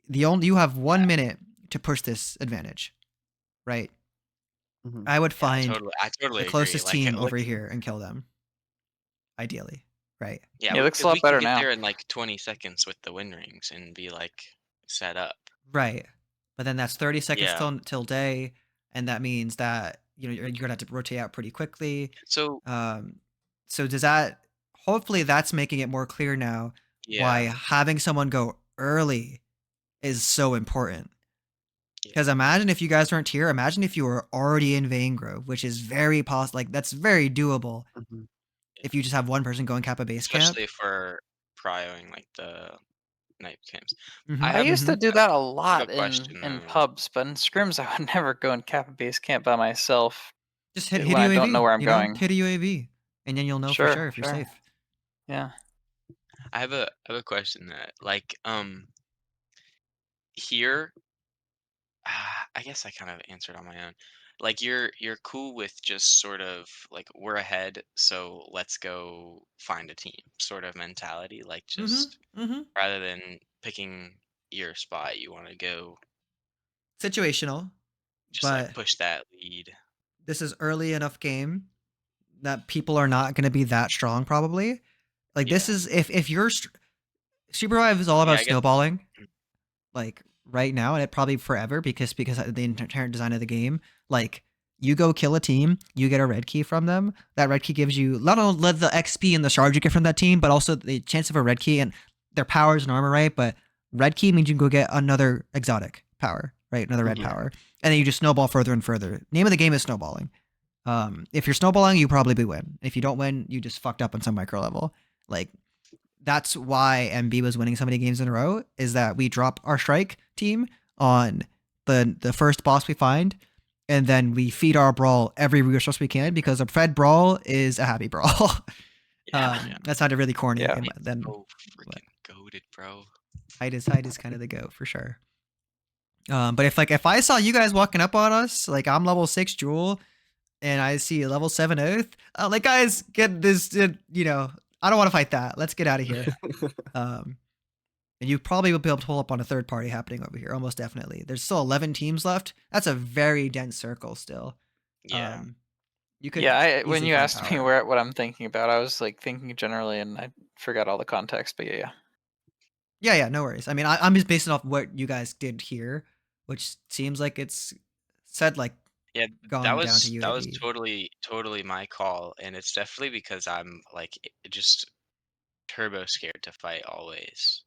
You have 1 minute to push this advantage, right? Mhm. I would find I totally the agree. closest Like, team over here and kill them. Ideally, right? Yeah, it looks a if lot we can better get now. there in like 20 seconds with the win rings and be like set up. Right. But then that's 30 seconds Yeah. till day, and that means that you're gonna have to rotate out pretty quickly. So So does that? Hopefully, that's making it more clear now why yeah, having someone go early is so important. Yeah. Because imagine if you guys weren't here. Imagine if you were already in Vaingrove, which is very possible. Like that's very doable. Mhm. If you just have one person going Kappa base camp. especially if we're prioing like the night camps. Mhm, I I have used to do that a a lot question in though. pubs, but in scrims I would never go in Kappa base camp by myself Just hit when I UAV. don't know where I'm going. Hit a UAV, and then you'll know for sure if you're safe. Yeah. I have a question that like here I guess I kind of answered on my own. Like you're cool with just sort of like we're ahead, so let's go find a team sort of mentality. Like just rather than picking your spot, you want to go Situational, just like but push that lead. this is early enough game that people are not going to be that strong probably. Like this Yeah. is if you're SUPERVIVE is all Yeah, about I guess. snowballing, like right now, and it probably forever because the inherent design of the game. Like you go kill a team, you get a red key from them. That red key gives you not only the XP and the shards you get from that team, but also the chance of a red key and their powers and armor, right? But red key means you can go get another exotic power, right? Another red power, and then you just snowball further and further. Name of the game is snowballing. If you're snowballing, you probably win. If you don't win, you just fucked up on some micro level. Like that's why MB was winning so many games in a row, is that we drop our strike team on the first boss we find, and then we feed our brawl every resource we can because a fed brawl is a happy brawl. That sounded really corny. Yeah. Then freaking goated, bro. Hyde is kind of the goat for sure. But if I saw you guys walking up on us, like I'm level 6 Jewel, and I see a level 7 Oath, like guys, get this, I don't want to fight that. Let's get out of here. And you probably will be able to pull up on a third party happening over here, almost definitely. There's still 11 teams left. That's a very dense circle still. Yeah. You could when easily you find asked me power. what I'm thinking about, I was like thinking generally, and I forgot all the context. But yeah. Yeah, no worries. I mean, I'm just basing off what you guys did here, which seems like it's said like Yeah, gone that down was to that was UAV. totally my call, and it's definitely because I'm like just turbo scared to fight always.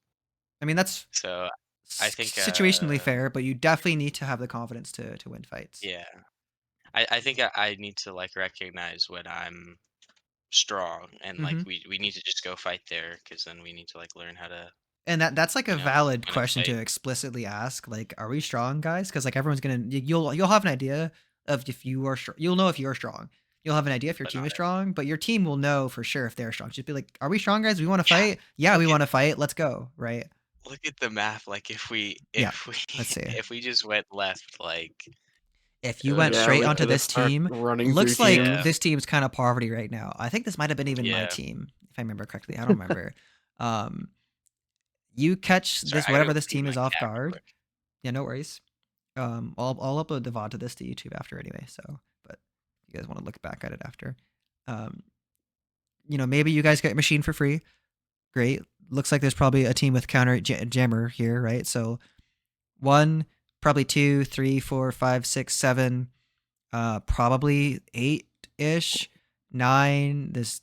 I mean, that's So I think situationally fair, but you definitely need to have the confidence to win fights. yeah. I think I need to like recognize when I'm strong and like Mhm. we need to just go fight there because then we need to like learn how to And that's like a valid win a question to fight. explicitly ask. Like, are we strong, guys? Because like everyone's gonna you'll have an idea of if you are you'll know if you're strong. You'll have an idea if your But team not is strong, but your team will know for sure if they're strong. Just be like, are we strong, guys? We want to yeah. fight? Yeah, we Look at want to fight. Let's go. Right? look at the map. Like Yeah. Let's see. if we just went left, like If it you would went have Yeah, been straight we onto could have this start team, running through looks like Yeah. teams. this team's kind of poverty right now. I think this might have been even my Yeah. team, if I remember correctly. I don't remember. You catch Sorry, this I gotta whatever go this feed team my is off cat real guard. quick. Yeah, no worries. I'll upload the VOD to this to YouTube after anyway. So, but you guys want to look back at it after. Maybe you guys get machine for free. Great. Looks like there's probably a team with counter jammer here, right? So 1, probably 2, 3, 4, 5, 6, 7, probably 8-ish, 9. There's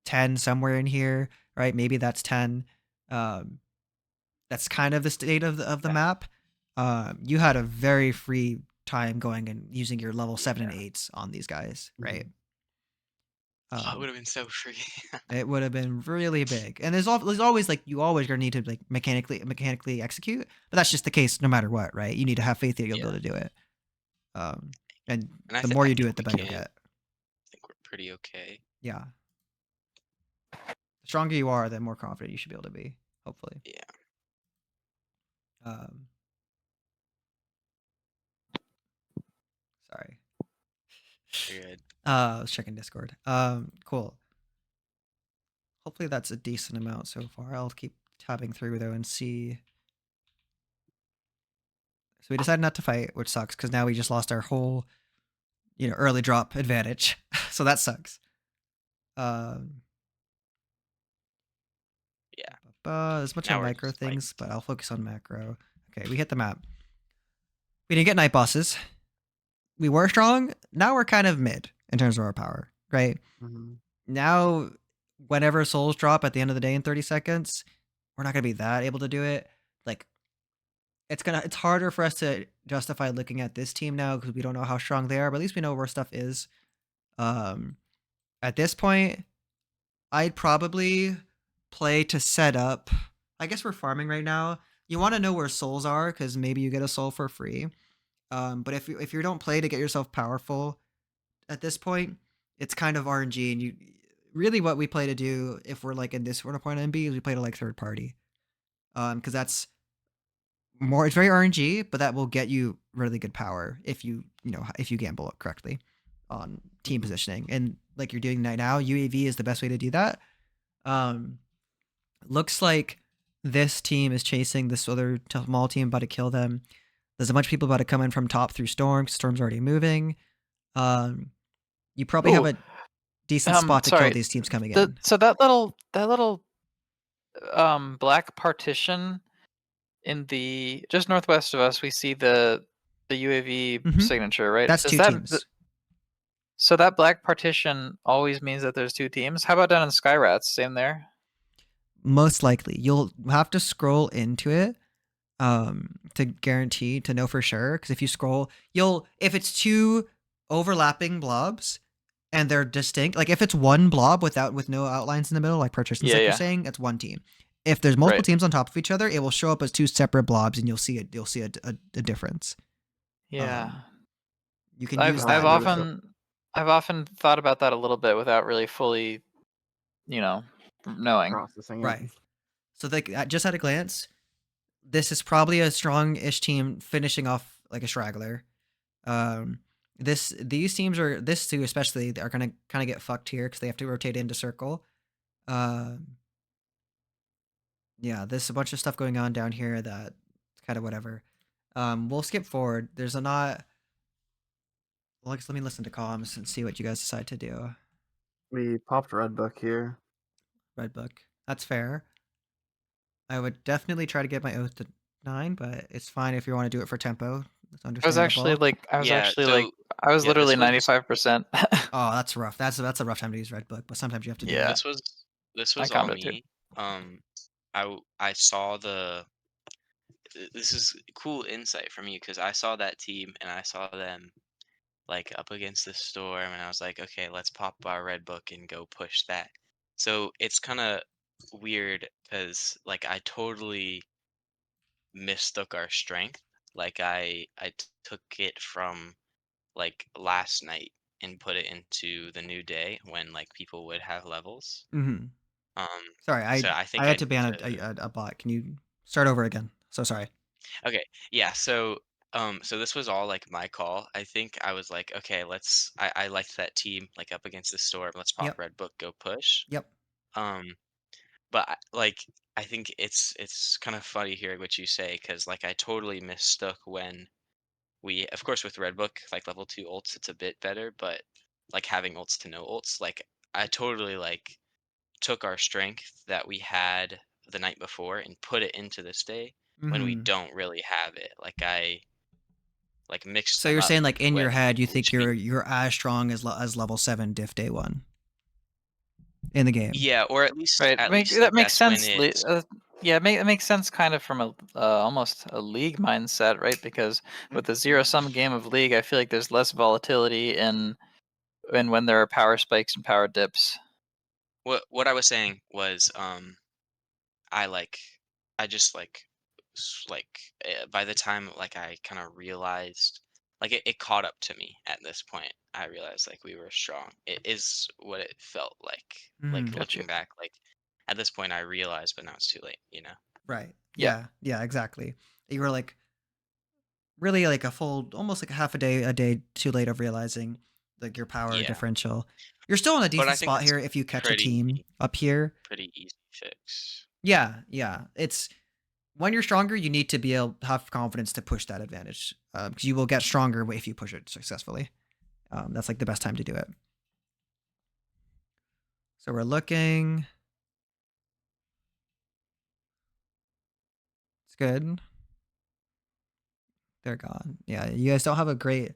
10 somewhere in here, right? Maybe that's 10. That's kind of the state of the map. You had a very free time going and using your level 7 and 8s on these guys, right? Oh, it would have been so free. It would have been really big. And there's always like you always gonna need to like mechanically execute, but that's just the case no matter what, right? You need to have faith that you'll be able to do it. And And the more I you do think it, the we better you'll can. get. I think we're pretty okay. Yeah. The stronger you are, the more confident you should be able to be. Hopefully. Yeah. Sorry. You're good. I was checking Discord. Cool. Hopefully that's a decent amount so far. I'll keep tabbing through though and see. So we decided not to fight, which sucks because now we just lost our whole, early drop advantage. So that sucks. Yeah. There's a bunch Now of we're micro just things, fighting. but I'll focus on macro. Okay, we hit the map. We didn't get night bosses. We were strong. Now we're kind of mid in terms of our power, right? Mhm. Now, whenever souls drop at the end of the day in 30 seconds, we're not gonna be that able to do it. Like, it's harder for us to justify looking at this team now because we don't know how strong they are, but at least we know where stuff is. At this point, I'd probably play to set up. I guess we're farming right now. You want to know where souls are because maybe you get a soul for free. But if you don't play to get yourself powerful at this point, it's kind of RNG. And you really what we play to do if we're like in this sort of point MB is we play to like third party. Because that's more. It's very RNG, but that will get you really good power if you gamble it correctly on team positioning and like you're doing right now. UAV is the best way to do that. Looks like this team is chasing this other small team about to kill them. There's a bunch of people about to come in from top through Storm. Storm's already moving. You probably have a decent spot to kill these teams coming in. So that little black partition in the just northwest of us, we see the UAV signature, right? That's 2 teams. So that black partition always means that there's 2 teams. How about down in Skyrats? Same there? Most likely. You'll have to scroll into it to guarantee to know for sure. Because if you scroll, if it's 2 overlapping blobs and they're distinct, like if it's one blob with no outlines in the middle, like partitions, like you're saying, it's one team. If there's multiple teams on top of each other, it will show up as 2 separate blobs, and you'll see a difference. Yeah. You can I've use that. I've often thought about that a little bit without really fully, knowing. Processing it. Right. So just at a glance, this is probably a strong-ish team finishing off like a straggler. These teams are this two especially are gonna kind of get fucked here because they have to rotate into circle. Yeah, there's a bunch of stuff going on down here that's kind of whatever. We'll skip forward. There's a not. Well, let me listen to comms and see what you guys decide to do. We popped Red Book here. Red Book. That's fair. I would definitely try to get my oath to 9, but it's fine if you want to do it for tempo. That's understandable. I was literally 95%. Oh, that's rough. That's a rough time to use Red Book, but sometimes you have to do it. This was all me. I saw this is cool insight from you because I saw that team and I saw them like up against the storm, and I was like, okay, let's pop our red book and go push that. So it's kind of weird because like I totally mistook our strength. Like I took it from like last night and put it into the new day when like people would have levels. Mm-hmm. Um, Sorry, so I I think I had to need ban to. a bot. Can you start over again? So sorry. Okay, yeah. So this was all like my call. I think I was like, okay, I liked that team like up against the storm. Let's pop Yep. red book, go push. Yep. Um, but like I think it's kind of funny hearing what you say because like I totally mistook when we, of course, with red book like level 2 ults, it's a bit better, but like having ults to no ults, like I totally like took our strength that we had the night before and put it into this day when we Mm-hmm. don't really have it. Like I like mixed So them you're up saying like in your when head you we think should be. you're as strong as level 7 diff day 1 in the game. Yeah, or Right. at least That like makes that's when sense. it's Yeah, it makes sense kind of from a almost a league mindset, right? Because with the zero sum game of league, I feel like there's less volatility in when there are power spikes and power dips. what I was saying was I like I just like by the time like I kind of realized like it caught up to me at this point. I realized like we were strong. It is what it felt like. Like Mm-hmm. Gotcha. looking back, like at this point I realized, but now it's too late, you know? Right. Yeah. Yeah. Yeah. Exactly. You were like really like a full, almost like a half a day too late of realizing like your power Yeah. differential. You're still in a But I decent think spot that's here if you catch a pretty team up here. pretty easy fix. Yeah. Yeah. It's when you're stronger, you need to be able to have confidence to push that advantage because you will get stronger if you push it successfully. That's like the best time to do it. So we're looking. It's good. They're gone. Yeah, you guys don't have a great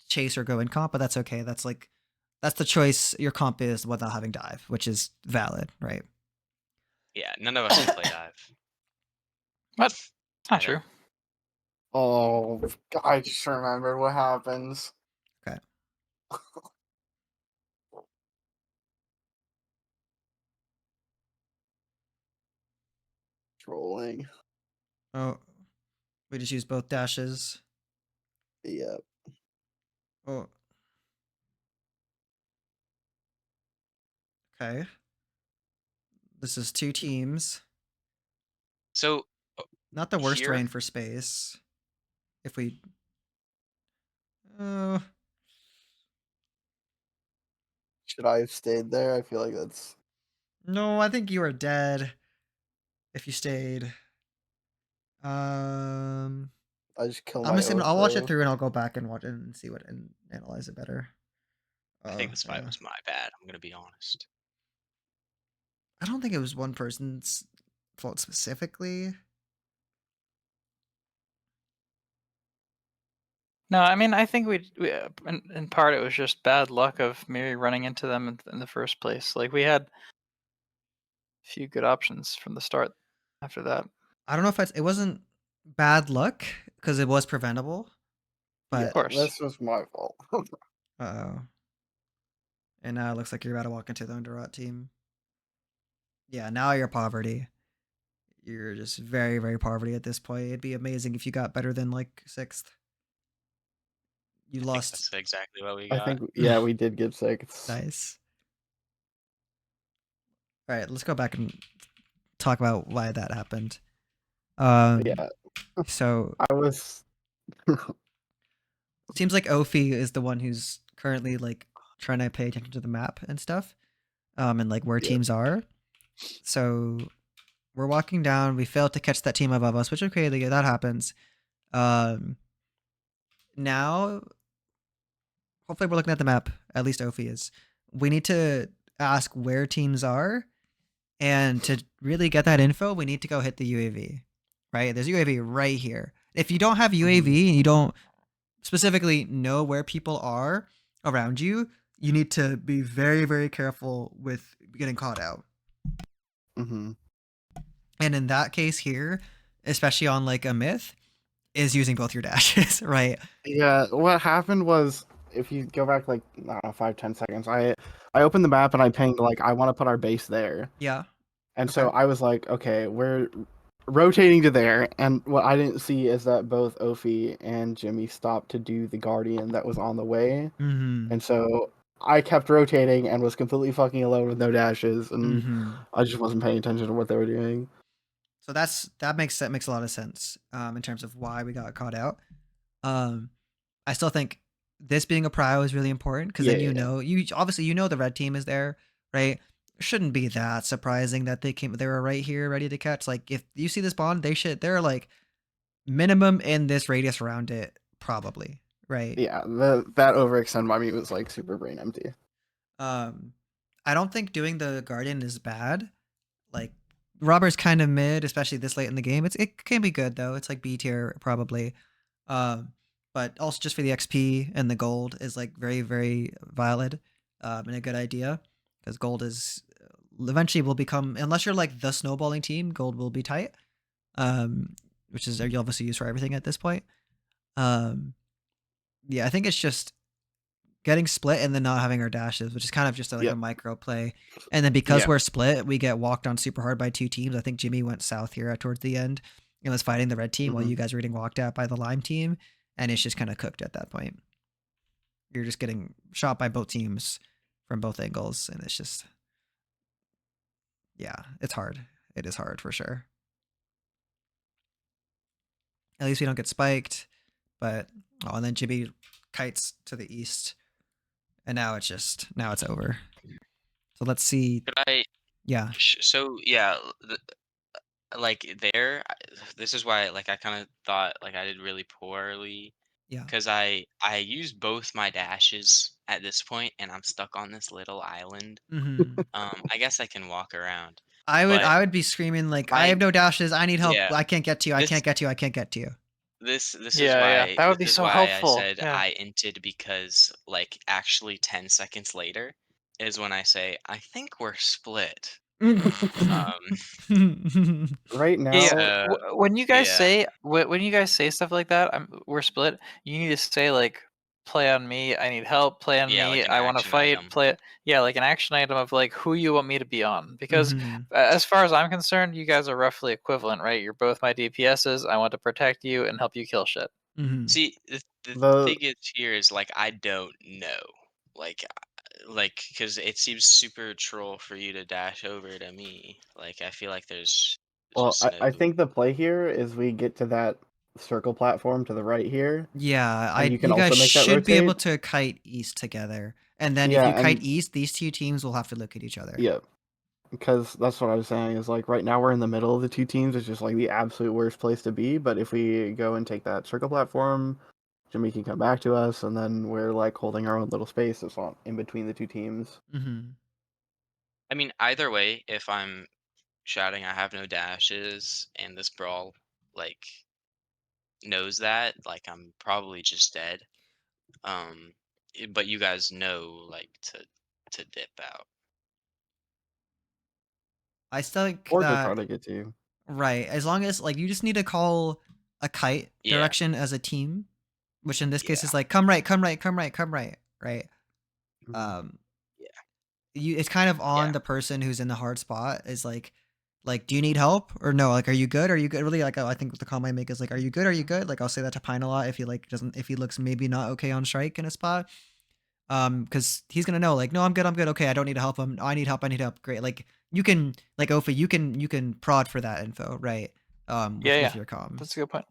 chase or go in comp, but that's okay. That's the choice your comp is without having dive, which is valid, right? Yeah, none of us can play dive. What? Not I don't. true. Oh, I just remembered what happens. Okay. Trolling. Oh, we just use both dashes. Yep. Oh. Okay. This is 2 teams. So Not the worst here, terrain for space. If we uh, Should I have stayed there? I feel like that's. no, I think you are dead if you stayed. I just kill I'm my just gonna. oath I'll watch it though. through and I'll go back and watch it and see what and analyze it better. I think this fight Yeah. was my bad. I'm gonna be honest. I don't think it was one person's fault specifically. No, I mean I think in part it was just bad luck of maybe running into them in the first place. Like we had a few good options from the start. After that, I don't know if it wasn't bad luck because it was preventable, Yeah, of but course. this was my fault. oh, and now it looks like you're about to walk into the Underrot team. Yeah, now you're poverty. You're just very, very poverty at this point. It'd be amazing if you got better than like 6th. You I think lost. that's exactly what we I got. think yeah, we did get 6. Nice. All right, let's go back and talk about why that happened. Yeah, So I was. seems like Ophi is the one who's currently like trying to pay attention to the map and stuff, and like where Yep. teams are. So we're walking down. We failed to catch that team above us, which okay, that happens. Now, hopefully, we're looking at the map. At least Ophi is. We need to ask where teams are, and to really get that info, we need to go hit the UAV. Right? There's UAV right here. If you don't have UAV and you don't specifically know where people are around you, you need to be very, very careful with getting caught out. Mm-hmm. And in that case here, especially on like a myth, is using both your dashes, right? Yeah, what happened was, if you go back like, I don't know, 5-10 seconds, I opened the map and I pinged like, I want to put our base there. Yeah. And Okay. so I was like, okay, we're rotating to there, and what I didn't see is that both Ophi and Jimmy stopped to do the Guardian that was on the way. And so I kept rotating and was completely fucking alone with no dashes, and I just wasn't paying attention to what they were doing. So that makes a lot of sense in terms of why we got caught out. I still think this being a prio is really important because then Yeah. you obviously the red team is there, right? Shouldn't be that surprising that they were right here ready to catch. Like if you see this bond, they're like minimum in this radius around it, probably, right? Yeah, that overextend by me was like super brain empty. I don't think doing the Guardian is bad. Like Robber's kind of mid, especially this late in the game. It can be good though. It's like B tier probably. But also just for the XP and the gold is like very, very valid and a good idea because gold is eventually will become, unless you're like the snowballing team, gold will be tight, which is you obviously use for everything at this point. Yeah, I think it's just getting split and then not having our dashes, which is kind of just like a micro play. And then because we're split, we get walked on super hard by two teams. I think Jimmy went south here towards the end and was fighting the red team while you guys were getting walked at by the lime team. And it's just kind of cooked at that point. You're just getting shot by both teams from both angles. And it's just, yeah, it's hard. It is hard for sure. At least we don't get spiked. But, and then Jimmy kites to the east. And now it's over. So let's see. Could I? Yeah. So yeah, like this is why like I kind of thought like I did really poorly. Yeah. Because I used both my dashes at this point, and I'm stuck on this little island. I guess I can walk around. I would be screaming like, I have no dashes. I need help. Yeah, I can't get to you. I this can't get to you. I can't get to you. this Yeah, that would be is so why I helpful. said Yeah. I inted, because like actually 10 seconds later is when I say I think we're split. Right now, Yeah. When you guys yeah. say stuff like that, we're split. You need to say like, play on me. I need help. Play on Yeah, me. like an I want to action fight. item. Play. Yeah, like an action item of like who you want me to be on. Because as far as I'm concerned, you guys are roughly equivalent, right? You're both my DPSs. I want to protect you and help you kill shit. See, the the thing is here is like I don't know, like, because it seems super troll for you to dash over to me. Like I feel like there's well, just I no. think the play here is we get to that circle platform to the right here, Yeah, and you can you guys also make that should be able rotate. to kite east together. And then if Yeah, you kite and east, these two teams will have to look at each other. yeah, because that's what I was saying is like right now we're in the middle of the two teams. It's just like the absolute worst place to be. But if we go and take that circle platform, Jimmy can come back to us, and then we're like holding our own little space that's on in between the two teams. I mean, either way, if I'm shouting I have no dashes and this brawl like knows that, like I'm probably just dead. But you guys know like to dip out. I still think Or to try that, to get to you. right, as long as like you just need to call a kite Yeah, direction as a team, which in this case yeah, is like come right, come right, come right, come right, right? Um, yeah, it's kind of yeah. on the person who's in the hard spot is like do you need help or no, like are you good, really, like I think the comment I make is like are you good, like I'll say that to Pine a lot if he like doesn't, if he looks maybe not okay on strike in a spot, because he's gonna know like no, I'm good, okay, I don't need to help him, I need help, great, like you can like Ofa, you can prod for that info, right? With your comms, That's a good point.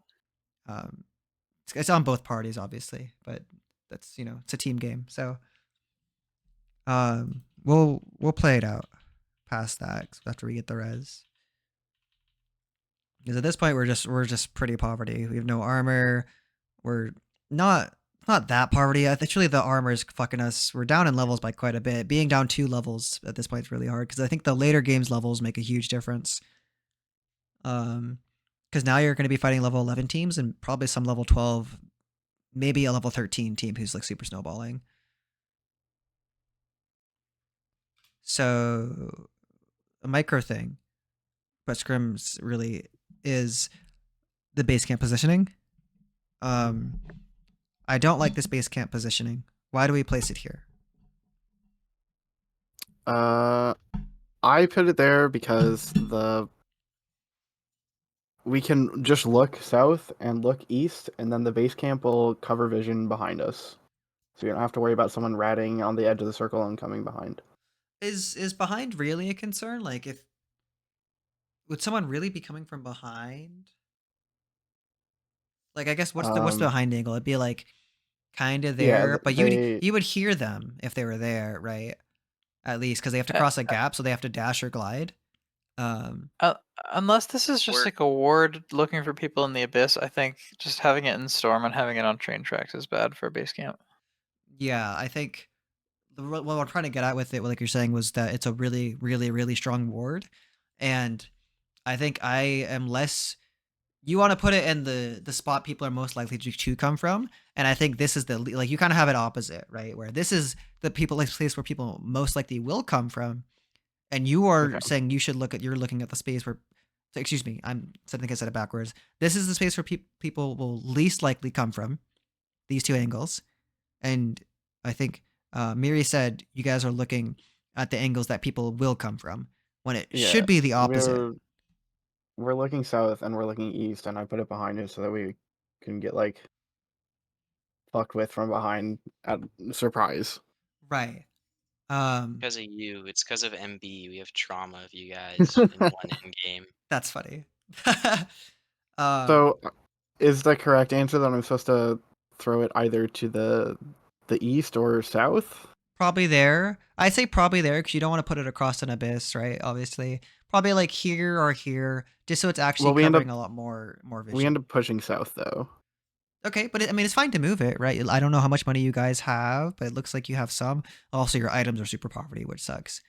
it's on both parties obviously, but that's it's a team game, so we'll play it out past that after we get the res. Because at this point we're just pretty poverty. We have no armor. We're not that poverty. Actually, the armor is fucking us. We're down in levels by quite a bit. Being down 2 levels at this point is really hard because I think the later games levels make a huge difference. Because now you're going to be fighting level 11 teams and probably some level 12, maybe a level 13 team who's like super snowballing. So a micro thing, but scrims really is the base camp positioning. I don't like this base camp positioning. Why do we place it here? I put it there because we can just look south and look east, and then the base camp will cover vision behind us. So you don't have to worry about someone ratting on the edge of the circle and coming behind. Is behind really a concern? Like, if would someone really be coming from behind? Like, I guess what's the behind angle? It'd be like kind of Yeah, there, but you would hear them if they were there, right? At least because they have to cross a gap, so they have to dash or glide. Unless this is just Or- like a ward looking for people in the abyss, I think just having it in storm and having it on train tracks is bad for a base camp. Yeah, I think what I'm trying to get at with it, like you're saying, was that it's a really, really, really strong ward, and I think I am less. You want to put it in the spot people are most likely to come from, and I think this is the like you kind of have it opposite, right? Where this is the place where people most likely will come from, and you are saying you should you're looking at the space where. Excuse me, I think I said it backwards. This is the space where people will least likely come from. These two angles, and I think Miri said you guys are looking at the angles that people will come from when it should be the opposite. We're looking south and we're looking east, and I put it behind us so that we can get like fucked with from behind at surprise. Right. Because of you, it's because of MB. We have trauma of you guys in one end game. That's funny. So, is the correct answer that I'm supposed to throw it either to the east or south? Probably there. I say probably there because you don't want to put it across an abyss, right? Obviously, probably like here or here, just so it's actually covering a lot more vision. We end up pushing south though. Okay, but I mean, it's fine to move it, right? I don't know how much money you guys have, but it looks like you have some. Also, your items are super poverty, which sucks.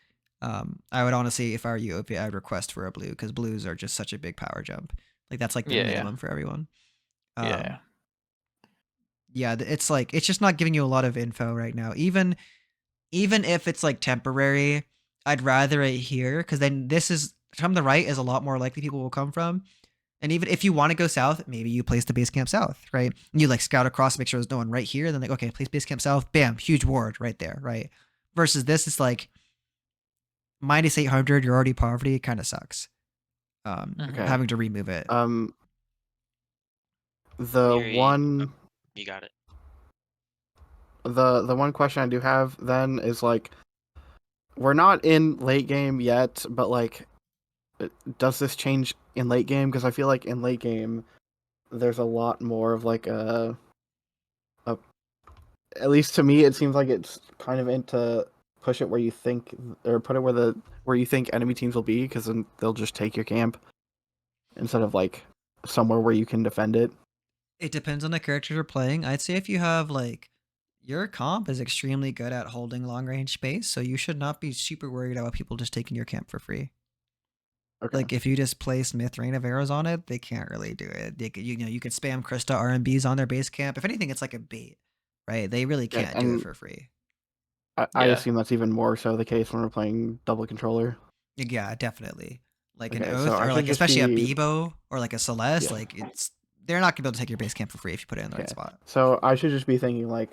I would honestly, if I were you, I'd request for a blue because blues are just such a big power jump. Like that's like the minimum for everyone. Yeah, it's like it's just not giving you a lot of info right now. Even if it's like temporary, I'd rather it here because then this is from the right is a lot more likely people will come from. And even if you want to go south, maybe you place the base camp south, right? You like scout across, make sure there's no one right here. Then like, okay, place base camp south, bam, huge ward right there, right? Versus this, it's like minus 800, you're already poverty, it kind of sucks. Having to remove it. Miri, one you got it. The one question I do have then is like, we're not in late game yet, but like, does this change in late game? Because I feel like in late game, there's a lot more of like at least to me, it seems like it's kind of into push it where you think, or put it where you think enemy teams will be, because then they'll just take your camp instead of like somewhere where you can defend it. It depends on the character you're playing. I'd say if you have like your comp is extremely good at holding long range space, so you should not be super worried about people just taking your camp for free. Okay. Like if you just place Myth Rain of Arrows on it, they can't really do it. They could, you could spam Krista RMBs on their base camp. If anything, it's like a bait, right? They really can't do it for free. I assume that's even more so the case when we're playing double controller. Yeah, definitely. Like Okay, an Oath so I or like should just especially a be- Bebo or like a Celeste, like they're not gonna be able to take your base camp for free if you put it in the right spot. So I should just be thinking like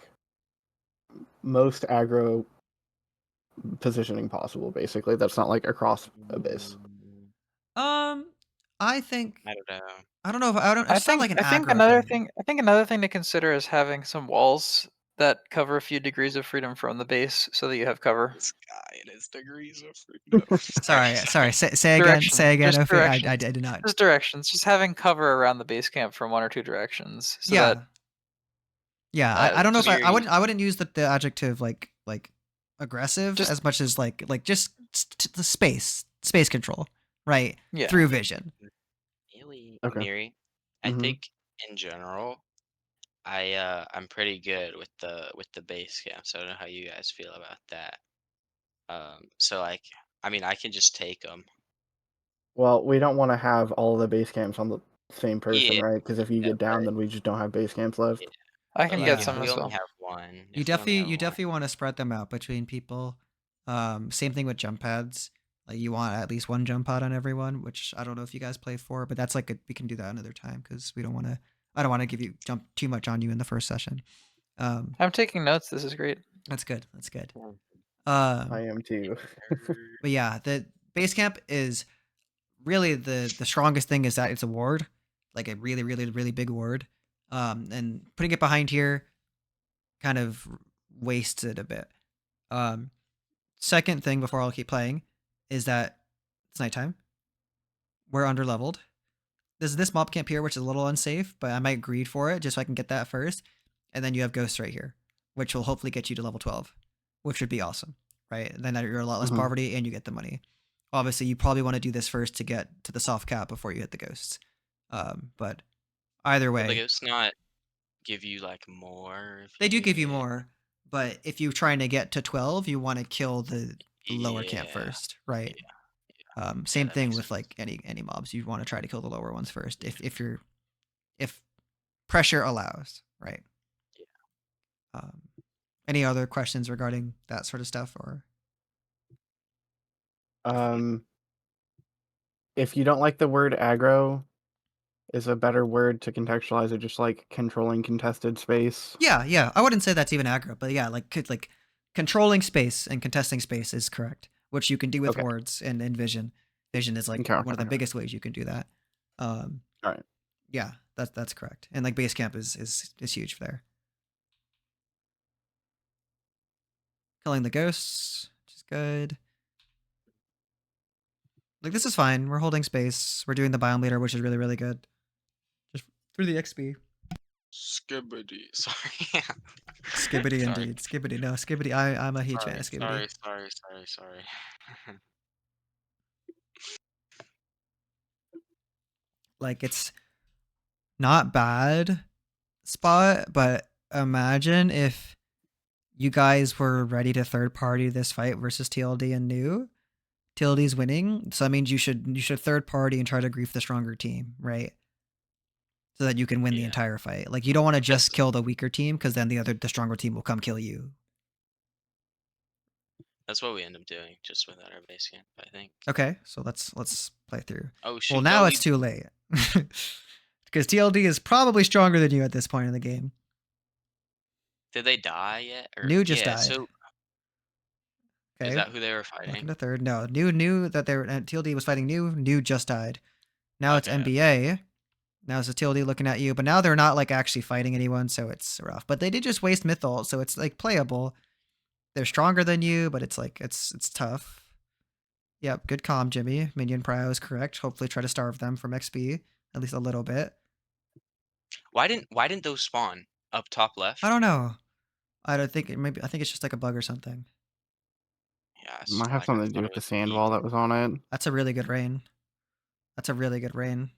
most aggro positioning possible, basically. That's not like across abyss. I think I don't know. I don't know if I don't. It's not like an aggro I think another thing to consider is having some walls that cover a few degrees of freedom from the base, so that you have cover. This guy and his degrees of freedom. Sorry. Say again. Say again. Just I did not. Just directions. Just having cover around the base camp from one or two directions. So yeah. That, I don't know if I Miri- wouldn't use the adjective like aggressive as much as like just the space control, right? Yeah. Through vision. Really, Okay. Miri, I think in general, I'm pretty good with the base camps. I don't know how you guys feel about that. So like, I mean, I can just take them. Well, we don't want to have all of the base camps on the same person, Yeah, right? Because if you get down, then we just don't have base camps left. Yeah. I can But, get like, some if we as only well. have one. You definitely want to spread them out between people. Same thing with jump pads. Like you want at least one jump pod on everyone, which I don't know if you guys play for, but that's like we can do that another time because we don't want to. I don't want to give you jump too much on you in the first session. I'm taking notes. This is great. That's good. That's good. I am too. But yeah, the base camp is really the strongest thing is that it's a ward, like a really really really big ward. And putting it behind here kind of wastes it a bit. Second thing before I'll keep playing is that it's nighttime. We're underleveled. There's this mob camp here, which is a little unsafe, but I might greed for it just so I can get that first. And then you have ghosts right here, which will hopefully get you to level 12, which would be awesome, right? And then you're a lot less poverty and you get the money. Obviously, you probably want to do this first to get to the soft cap before you hit the ghosts. But either way, Will the ghosts not give you like more? They do give you more, but if you're trying to get to 12, you want to kill the lower camp first, right? Same thing with like any mobs. You want to try to kill the lower ones first if pressure allows, right? Yeah. Any other questions regarding that sort of stuff, or? If you don't like the word aggro, is a better word to contextualize it just like controlling contested space? Yeah. I wouldn't say that's even aggro, but yeah, like controlling space and contesting space is correct, which you can do with wards and Vision. Vision is like one of the biggest ways you can do that. All right. Yeah, that's correct. And like base camp is huge there. Killing the ghosts, which is good. Like this is fine. We're holding space. We're doing the biome leader, which is really, really good. Just through the XP. Skibbity. Sorry. Skibbity indeed. Skibbity. No, Skibbity. I'm a huge fan of Skibbity. Sorry. Like it's not bad spot, but imagine if you guys were ready to third party this fight versus TLD and New. TLD's winning, so that means you should third party and try to grief the stronger team, right? So that you can win the entire fight. Like you don't want to just kill the weaker team because then the stronger team will come kill you. That's what we end up doing, just without our base camp, I think. Okay, so let's play through. Oh shoot! Well, now it's too late because TLD is probably stronger than you at this point in the game. Did they die yet? Or, New just died. So okay. Is that who they were fighting? Looking to third. No, New knew that they were. TLD was fighting New. New just died. Now it's NBA. Now it's a TLD looking at you, but now they're not like actually fighting anyone, so it's rough. But they did just waste Mythol, so it's like playable. They're stronger than you, but it's like it's tough. Yep, good comm, Jimmy. Minion prio is correct. Hopefully try to starve them from XP, at least a little bit. Why didn't those spawn up top left? I don't know. I don't think I think it's just like a bug or something. Yeah, it might have something to do with the sand wall that was on it. That's a really good rain. That's a really good rain.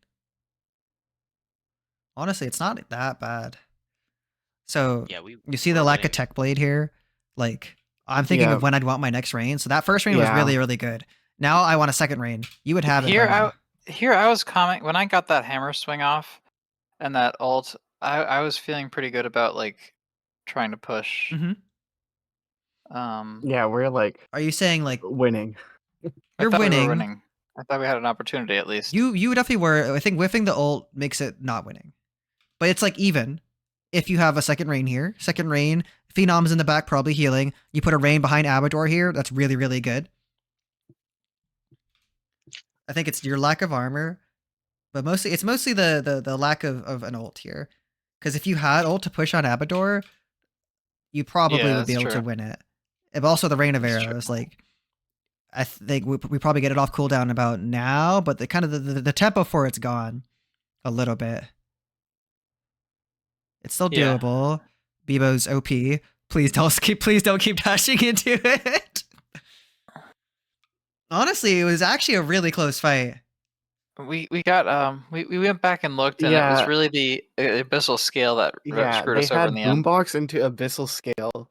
Honestly, it's not that bad. So yeah, you see the lack of tech blade here? Like I'm thinking of when I'd want my next rain. So that first rain was really, really good. Now I want a second rain. You would have it. Here I was commenting when I got that hammer swing off and that ult, I was feeling pretty good about like trying to push. Yeah, we're like. Are you saying like winning? You're winning. I thought we had an opportunity at least. You definitely were. I think whiffing the ult makes it not winning, but it's like even. If you have a second rain here, second rain, Phenom's in the back probably healing. You put a rain behind Abador here. That's really, really good. I think it's your lack of armor, but it's mostly the lack of an ult here. Because if you had ult to push on Abador, you probably would be able to win it. And also the rain of arrows, like I think we probably get it off cooldown about now, but the kind of the tempo for it's gone a little bit. It's still doable. Bebo's OP. Please don't keep dashing into it. Honestly, it was actually a really close fight. We got we went back and looked, and it was really the abyssal scale that screwed us over in the end. Boombox into abyssal scale.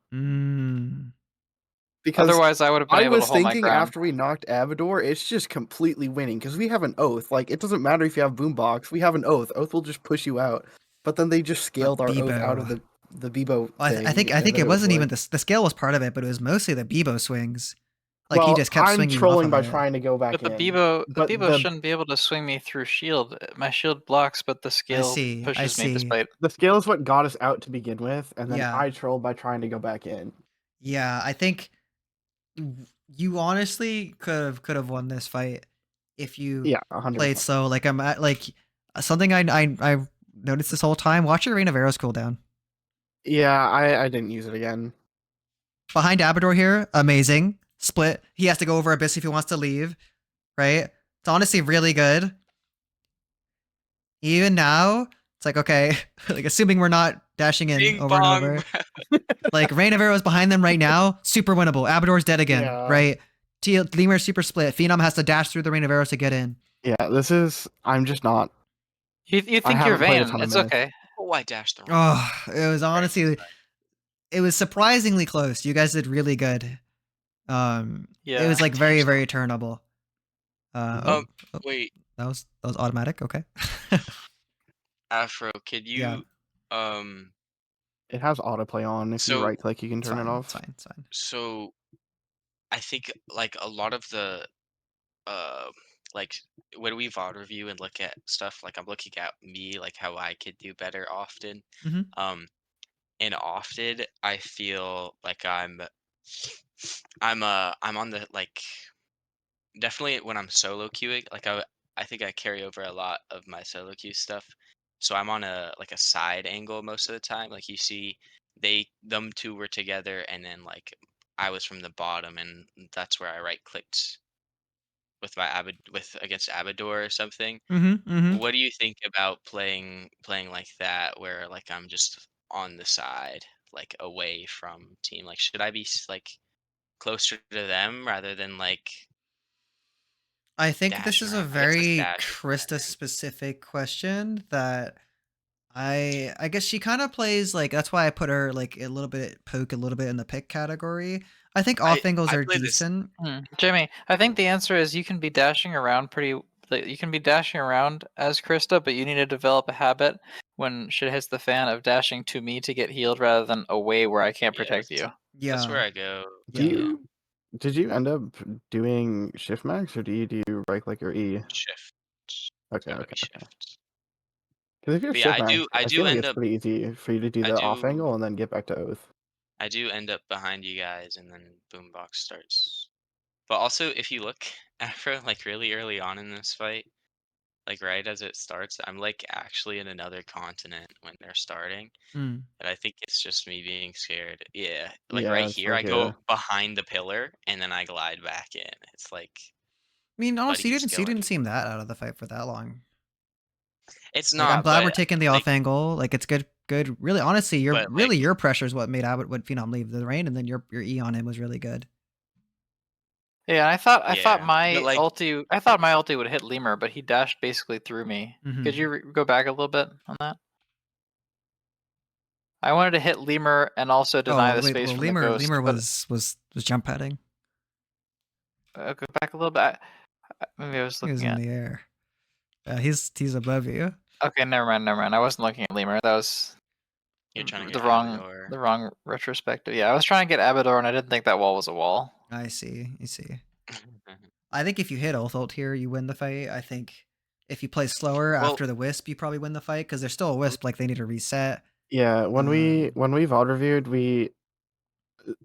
Because otherwise, I would have been able to hold my ground. After we knocked Abador, it's just completely winning because we have an oath. Like it doesn't matter if you have boombox, we have an oath. Oath will just push you out. But then they just scaled our oath out of the Bebo. Well, I think it wasn't even the scale was part of it, but it was mostly the Bebo swings. Like he Well, just kept I'm swinging you off trolling of by it. trying to go back But the in. Bebo But shouldn't be able to swing me through shield. My shield blocks, but the scale I pushes me see. despite. the scale is what got us out to begin with, and then Yeah. I trolled by trying to go back in. Yeah, I think you honestly could have won this fight if you Yeah, played 100%. slow. Like I'm at like something I noticed this whole time. Watch your Rain of Arrows cooldown. Yeah, I didn't use it again. Behind Abador here, amazing. Split. He has to go over Abyss if he wants to leave. Right? It's honestly really good. Even now, it's like okay, like assuming we're not dashing in Bing over and bong. over. Like Rain of Arrows behind them right now, super winnable. Abador's dead again, Yeah. right? Lemur's super split. Phenom has to dash through the Rain of Arrows to get in. Yeah, I'm just not. You think you're haven't played a vain? ton of It's Myth. okay. Oh, I dashed the wrong. Oh, it was honestly, it was surprisingly close. You guys did really good. Yeah. It was like very, Dashed very turnable. Wait, that was automatic. Okay. Afro, could Yeah. you It has autoplay on. If you So right click, you can It's turn it fine. off. It's fine. It's fine. so I think like a lot of the uh like when we VOD review and look at stuff, like I'm looking at me, like how I could do better often. Mhm. And often I feel like I'm on the like definitely when I'm solo queuing, like I think I carry over a lot of my solo queue stuff. So I'm on a like a side angle most of the time. Like you see them two were together and then like I was from the bottom and that's where I right clicked with my with against Abador or something. Mhm. Mhm. What do you think about playing like that where like I'm just on the side, like away from team? Like should I be like closer to them rather than like I think this dashing is a around? I guess this very dash is Krista better. specific question that I guess she kind of plays like that's why I put her like a little bit poke a little bit in the pick category. I think off angles I are play this. decent. Jimmy, I think the answer is you can be dashing around pretty. Like, you can be dashing around as Krista, but you need to develop a habit when shit hits the fan of dashing to me to get healed rather than away where I can't Yeah, protect you. that's where Yeah. I go. Do Yeah. Yeah, you? Did you end up doing shift max, or do you right click your E? shift. It's Okay, gotta okay. be shift. Because if you're But yeah, shift max, I I do feel like end it's up. pretty easy for you to do I the off do. angle and then get back to oath. I do end up behind you guys, and then Boombox starts. But also, if you look, Afro, like really early on in this fight, like right as it starts, I'm like actually in another continent when they're starting. Mm. And I think it's just me being scared. Yeah, like Yeah, right it's here, like I go behind the pillar and then I glide back in. It's like, I mean, honestly, buddy's you going. didn't seem that out of the fight for that long. It's Like I'm not, glad we're but taking the like, off angle. Like it's good. Good. Really, honestly, but like, your pressure is what made what Phenom leave the rain, and then your E on him was really good. Yeah, I thought yeah, but my like, ulti would hit Lemur, but he dashed basically through me. Mhm. Could you go back a little bit on that? I wanted to hit Lemur and also deny Oh the wait, space well from the ghost. Lemur But was jump padding. go back a little bit. Maybe I was He was looking in at. the air. He's above you. Okay, never mind. I wasn't looking at Lemur. That was you're trying to the get Abador. wrong retrospective. Yeah, I was trying to get Abador, and I didn't think that wall was a wall. I see. You see. I think if you hit ult here, you win the fight. I think if you play slower Well, after the wisp, you probably win the fight because there's still a wisp. Like they need to reset. Yeah, when we VOD reviewed,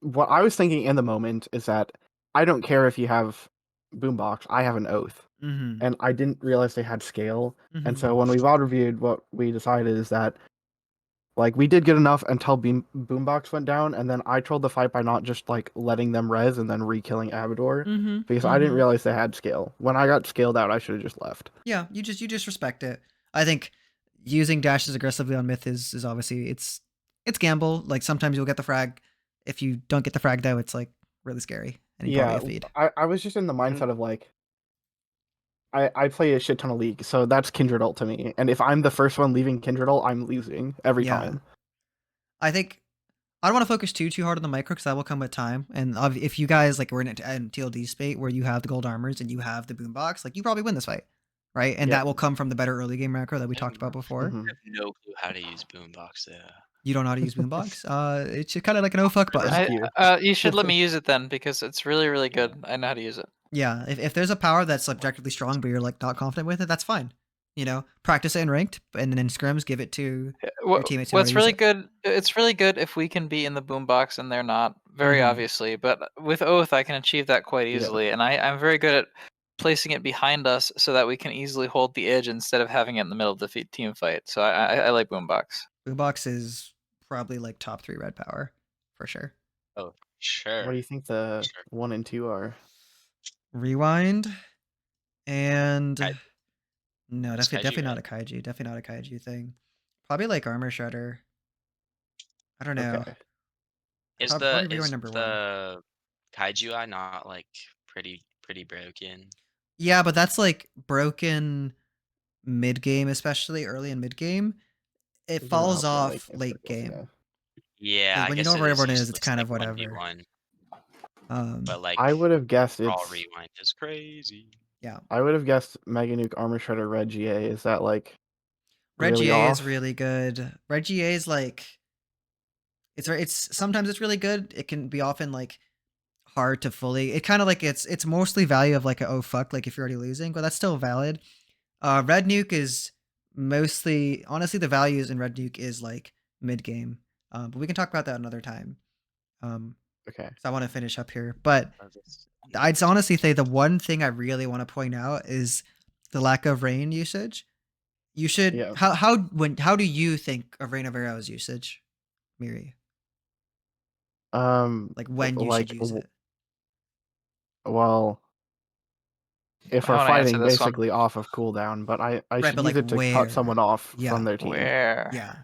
what I was thinking in the moment is that I don't care if you have boombox, I have an oath, Mm-hmm. and I didn't realize they had scale. Mm-hmm. And so when we VOD reviewed, what we decided is that like we did good enough until boombox went down, and then I trolled the fight by not just like letting them res and then re-killing Abador Mm-hmm. because I didn't realize they had scale. When I got scaled out, I should have just left. Yeah, you just respect it. I think using dashes aggressively on myth is obviously it's gamble. Like sometimes you'll get the frag. If you don't get the frag though, it's like really scary and you probably Yeah, get feed. I was just in the mindset of like I play a shit ton of League, so that's Kindred ult to me. And if I'm the first one leaving Kindred ult, I'm losing every time. I think I don't want to focus too hard on the micro because that will come with time. And if you guys like we're in TLD spate where you have the gold armors and you have the boombox, like you probably win this fight, right? And Yep. that will come from the better early game macro that we talked about before. Mhm. I have no clue how to use Boombox. You don't know how to use Boombox? It's kind of like an oh fuck button. Thank you. You should let me use it then because it's really, really good. I know how to use it. Yeah, if there's a power that's objectively strong, but you're like not confident with it, that's fine. You know, practice it in ranked, and then in scrims, give it to your teammates. What's really good? It's really good if we can be in the boombox and they're not. Very obviously, but with Oath, I can achieve that quite easily, and I'm very good at placing it behind us so that we can easily hold the edge instead of having it in the middle of the team fight. So I like boombox. Boombox is probably like top 3 red power for sure. Oh, sure. What do you think the 1 and 2 are? Rewind and no, It's definitely Kaiju, not right? a kaiju. Definitely not a kaiju thing. Probably like armor shredder. I don't know. Okay. Is Probably the rewind number 1. the Kaiju eye not like pretty broken? Yeah, but that's like broken mid game, especially early in mid game. It Even falls up when they off can't late circle, game. Yeah, Like I when you know guess where it is everyone is, it's useless, kind like of whatever. 1v1. Um, But like I would have guessed raw it's. rewind is crazy. yeah, I would have guessed Mega Nuke Armor Shredder Red GA. Is that like Red really GA is off? really good. Red GA is like it's sometimes it's really good. It can be often like hard to fully. It kind of like it's mostly value of like a oh fuck, like if you're already losing, but that's still valid. Red Nuke is mostly honestly the values in Red Nuke is like mid game. But we can talk about that another time. Okay. So I want to finish up here, but That's I'd honestly say the one thing I really want to point out is the lack of rain usage. You should Yeah. how do you think of Rain of Arrows usage, Miri? Like when you should use it? Well, if I we're wanna answer fighting this one. basically off of cooldown, but I Right, should but use like it to where? cut someone off Yeah. from their team. Where? Yeah.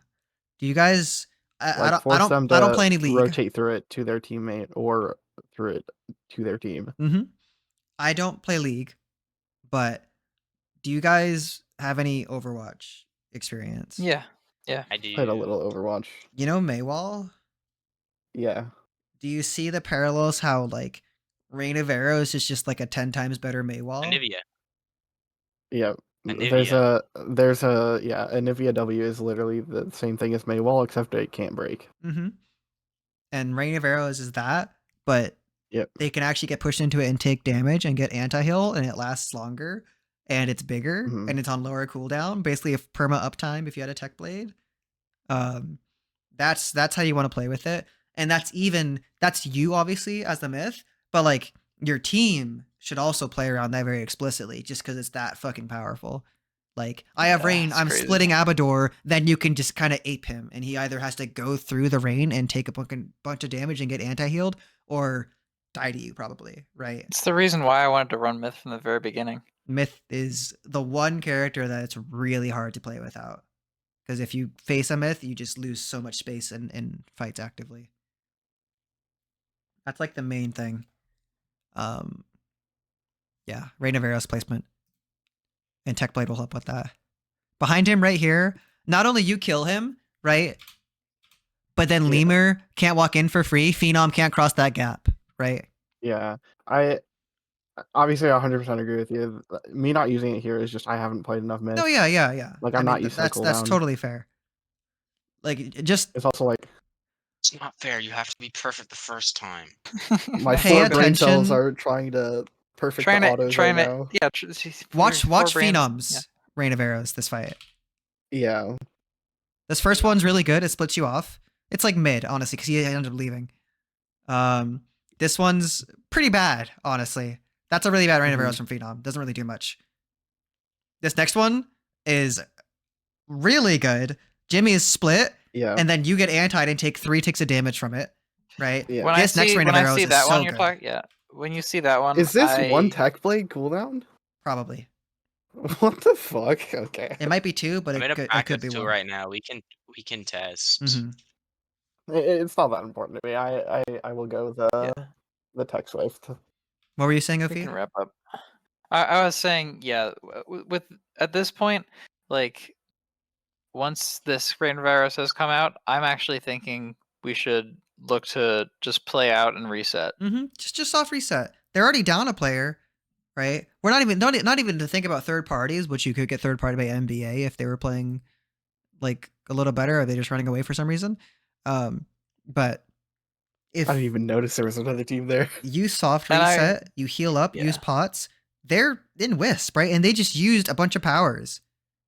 Do you guys? Like force I them don't to play any league. rotate through it to their teammate or through it to their team. I don't play league, but do you guys have any Overwatch experience? Yeah. I do. Played a little Overwatch. You know Maywall? Yeah. Do you see the parallels? How like Rain of Arrows is just like a 10 times better Maywall? Anivia. Yeah. Anivia. There's a Anivia W is literally the same thing as Maywall, except it can't break. And Rain of Arrows is that, but Yep. they can actually get pushed into it and take damage and get anti-heal, and it lasts longer, and it's bigger, and it's on lower cooldown. Basically, if perma uptime if you had a tech blade. That's how you want to play with it. And that's you obviously as the myth, but like your team should also play around that very explicitly just because it's that fucking powerful. Like I have rain, I'm crazy. splitting Abador, then you can just kind of ape him, and he either has to go through the rain and take a bunch of damage and get anti-healed, or die to you probably, right? It's the reason why I wanted to run Myth from the very beginning. Myth is the one character that it's really hard to play without. Because if you face a myth, you just lose so much space in fights actively. That's like the main thing. Yeah, Rain of Arrows placement. And Tech Blade will help with that. Behind him right here, not only you kill him, right? But then Lemur can't walk in for free. Phenom can't cross that gap, right? Yeah. I obviously 100% agree with you. Me not using it here is just I haven't played enough myth. No, yeah. Like I'm not used to the cooldown. That's totally fair. Like it's also like it's not fair. You have to be perfect the first time. My 4 brain cells are trying to perfect the autos right now. Yeah. Watch Phenoms Rain of Arrows this fight. Yeah. This first one's really good. It splits you off. It's like mid, honestly, because he ended up leaving. This one's pretty bad, honestly. That's a really bad Rain of Arrows from Phenom. Doesn't really do much. This next one is really good. Jimmy is split, and then you get antied and take 3 ticks of damage from it, right? Yeah. When this next Rain of Arrows is that so one you're good. talking, when you see that one, is this one tech blade cooldown? Probably. What the fuck? Okay. It might be 2, but it could be 1 right now. We can test. It's not that important to me. I will go the tech swift. What were you saying, Ophi? We can wrap up. I was saying, with at this point, like once this Rain of Arrows has come out, I'm actually thinking we should look to just play out and reset. Just soft reset. They're already down a player. right? We're not even to think about third parties, which you could get third party by NBA if they were playing like a little better, or are they just running away for some reason? But if I didn't even notice there was another team there. you soft And reset, you heal up, use Yeah. pots, they're in Wisp, right? And they just used a bunch of powers.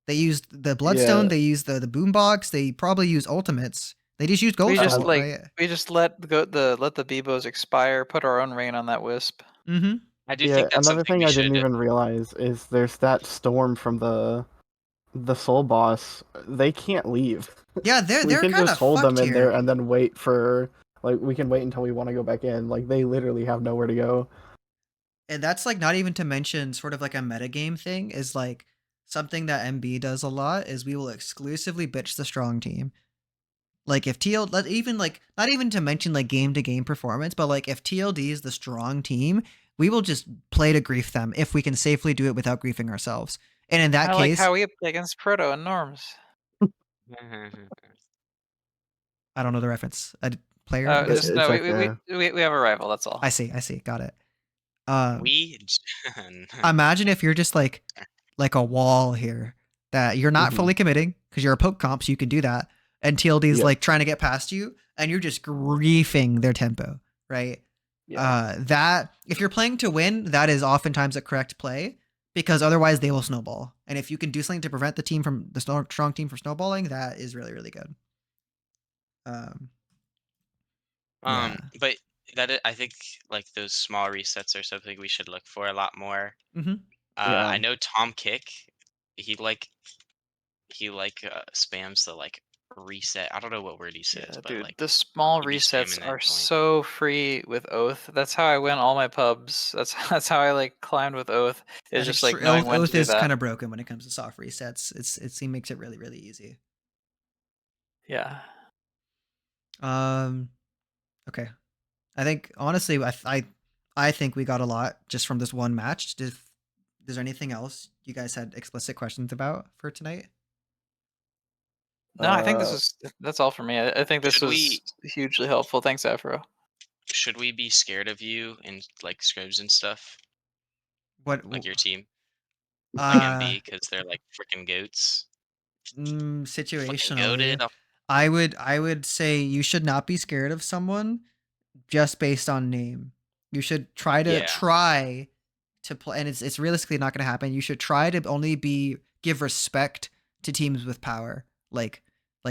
They used the Bloodstone, Yeah. they used the boombox, they probably used ultimates. They just used gold we just soul, right? we just let the Bebos expire, put our own rain on that Wisp. Mm-hmm. I do Yeah, think that's another something thing we I should. didn't even realize is there's that storm from the soul boss. They can't leave. Yeah, We they're can kind just of hold them fucked in there here. and then wait for like we can wait until we want to go back in. Like they literally have nowhere to go. And that's like not even to mention sort of like a metagame thing is like something that MB does a lot is we will exclusively bitch the strong team. Like if even like not even to mention like game to game performance, but like if TLD is the strong team, we will just play to grief them if we can safely do it without griefing ourselves. And in that Kind of like case, how we play against Proto and Norms. I don't know the reference. Player, I'm Just guessing. no, It's like we have a rival. That's all. I see. Got it. We Imagine if you're just like a wall here that you're not Mhm. fully committing because you're a poke comp, so you can do that. And TLD's Yeah. like trying to get past you, and you're just griefing their tempo, right? Yeah. That if you're playing to win, that is oftentimes a correct play because otherwise they will snowball. And if you can do something to prevent the strong team from snowballing, that is really really good. Yeah. But I think like those small resets are something we should look for a lot more. Mm-hmm. Yeah. I know Tom Kick, he like spams the like reset. I don't know what word he says, Yeah, but dude, like the small he be resets spamming that are joint. so free with Oath. That's how I win all my pubs. That's how I like climbed with Oath. I Is think just like knowing when to Oath do is that. kind of broken when it comes to soft resets. It makes it really really easy. Yeah. Okay. I think honestly, I think we got a lot just from this one match. Is there anything else you guys had explicit questions about for tonight? No, I think Uh, that's all for me. I think this Should was we hugely helpful. Thanks, Afro. should we be scared of you in like scrims and stuff, What? like your team, like Uh, MB, because they're like freaking goats, fucking situationally, goated. I would say you should not be scared of someone just based on name. You should Yeah, try to play, and it's realistically not going to happen. You should try to only give respect to teams with power, like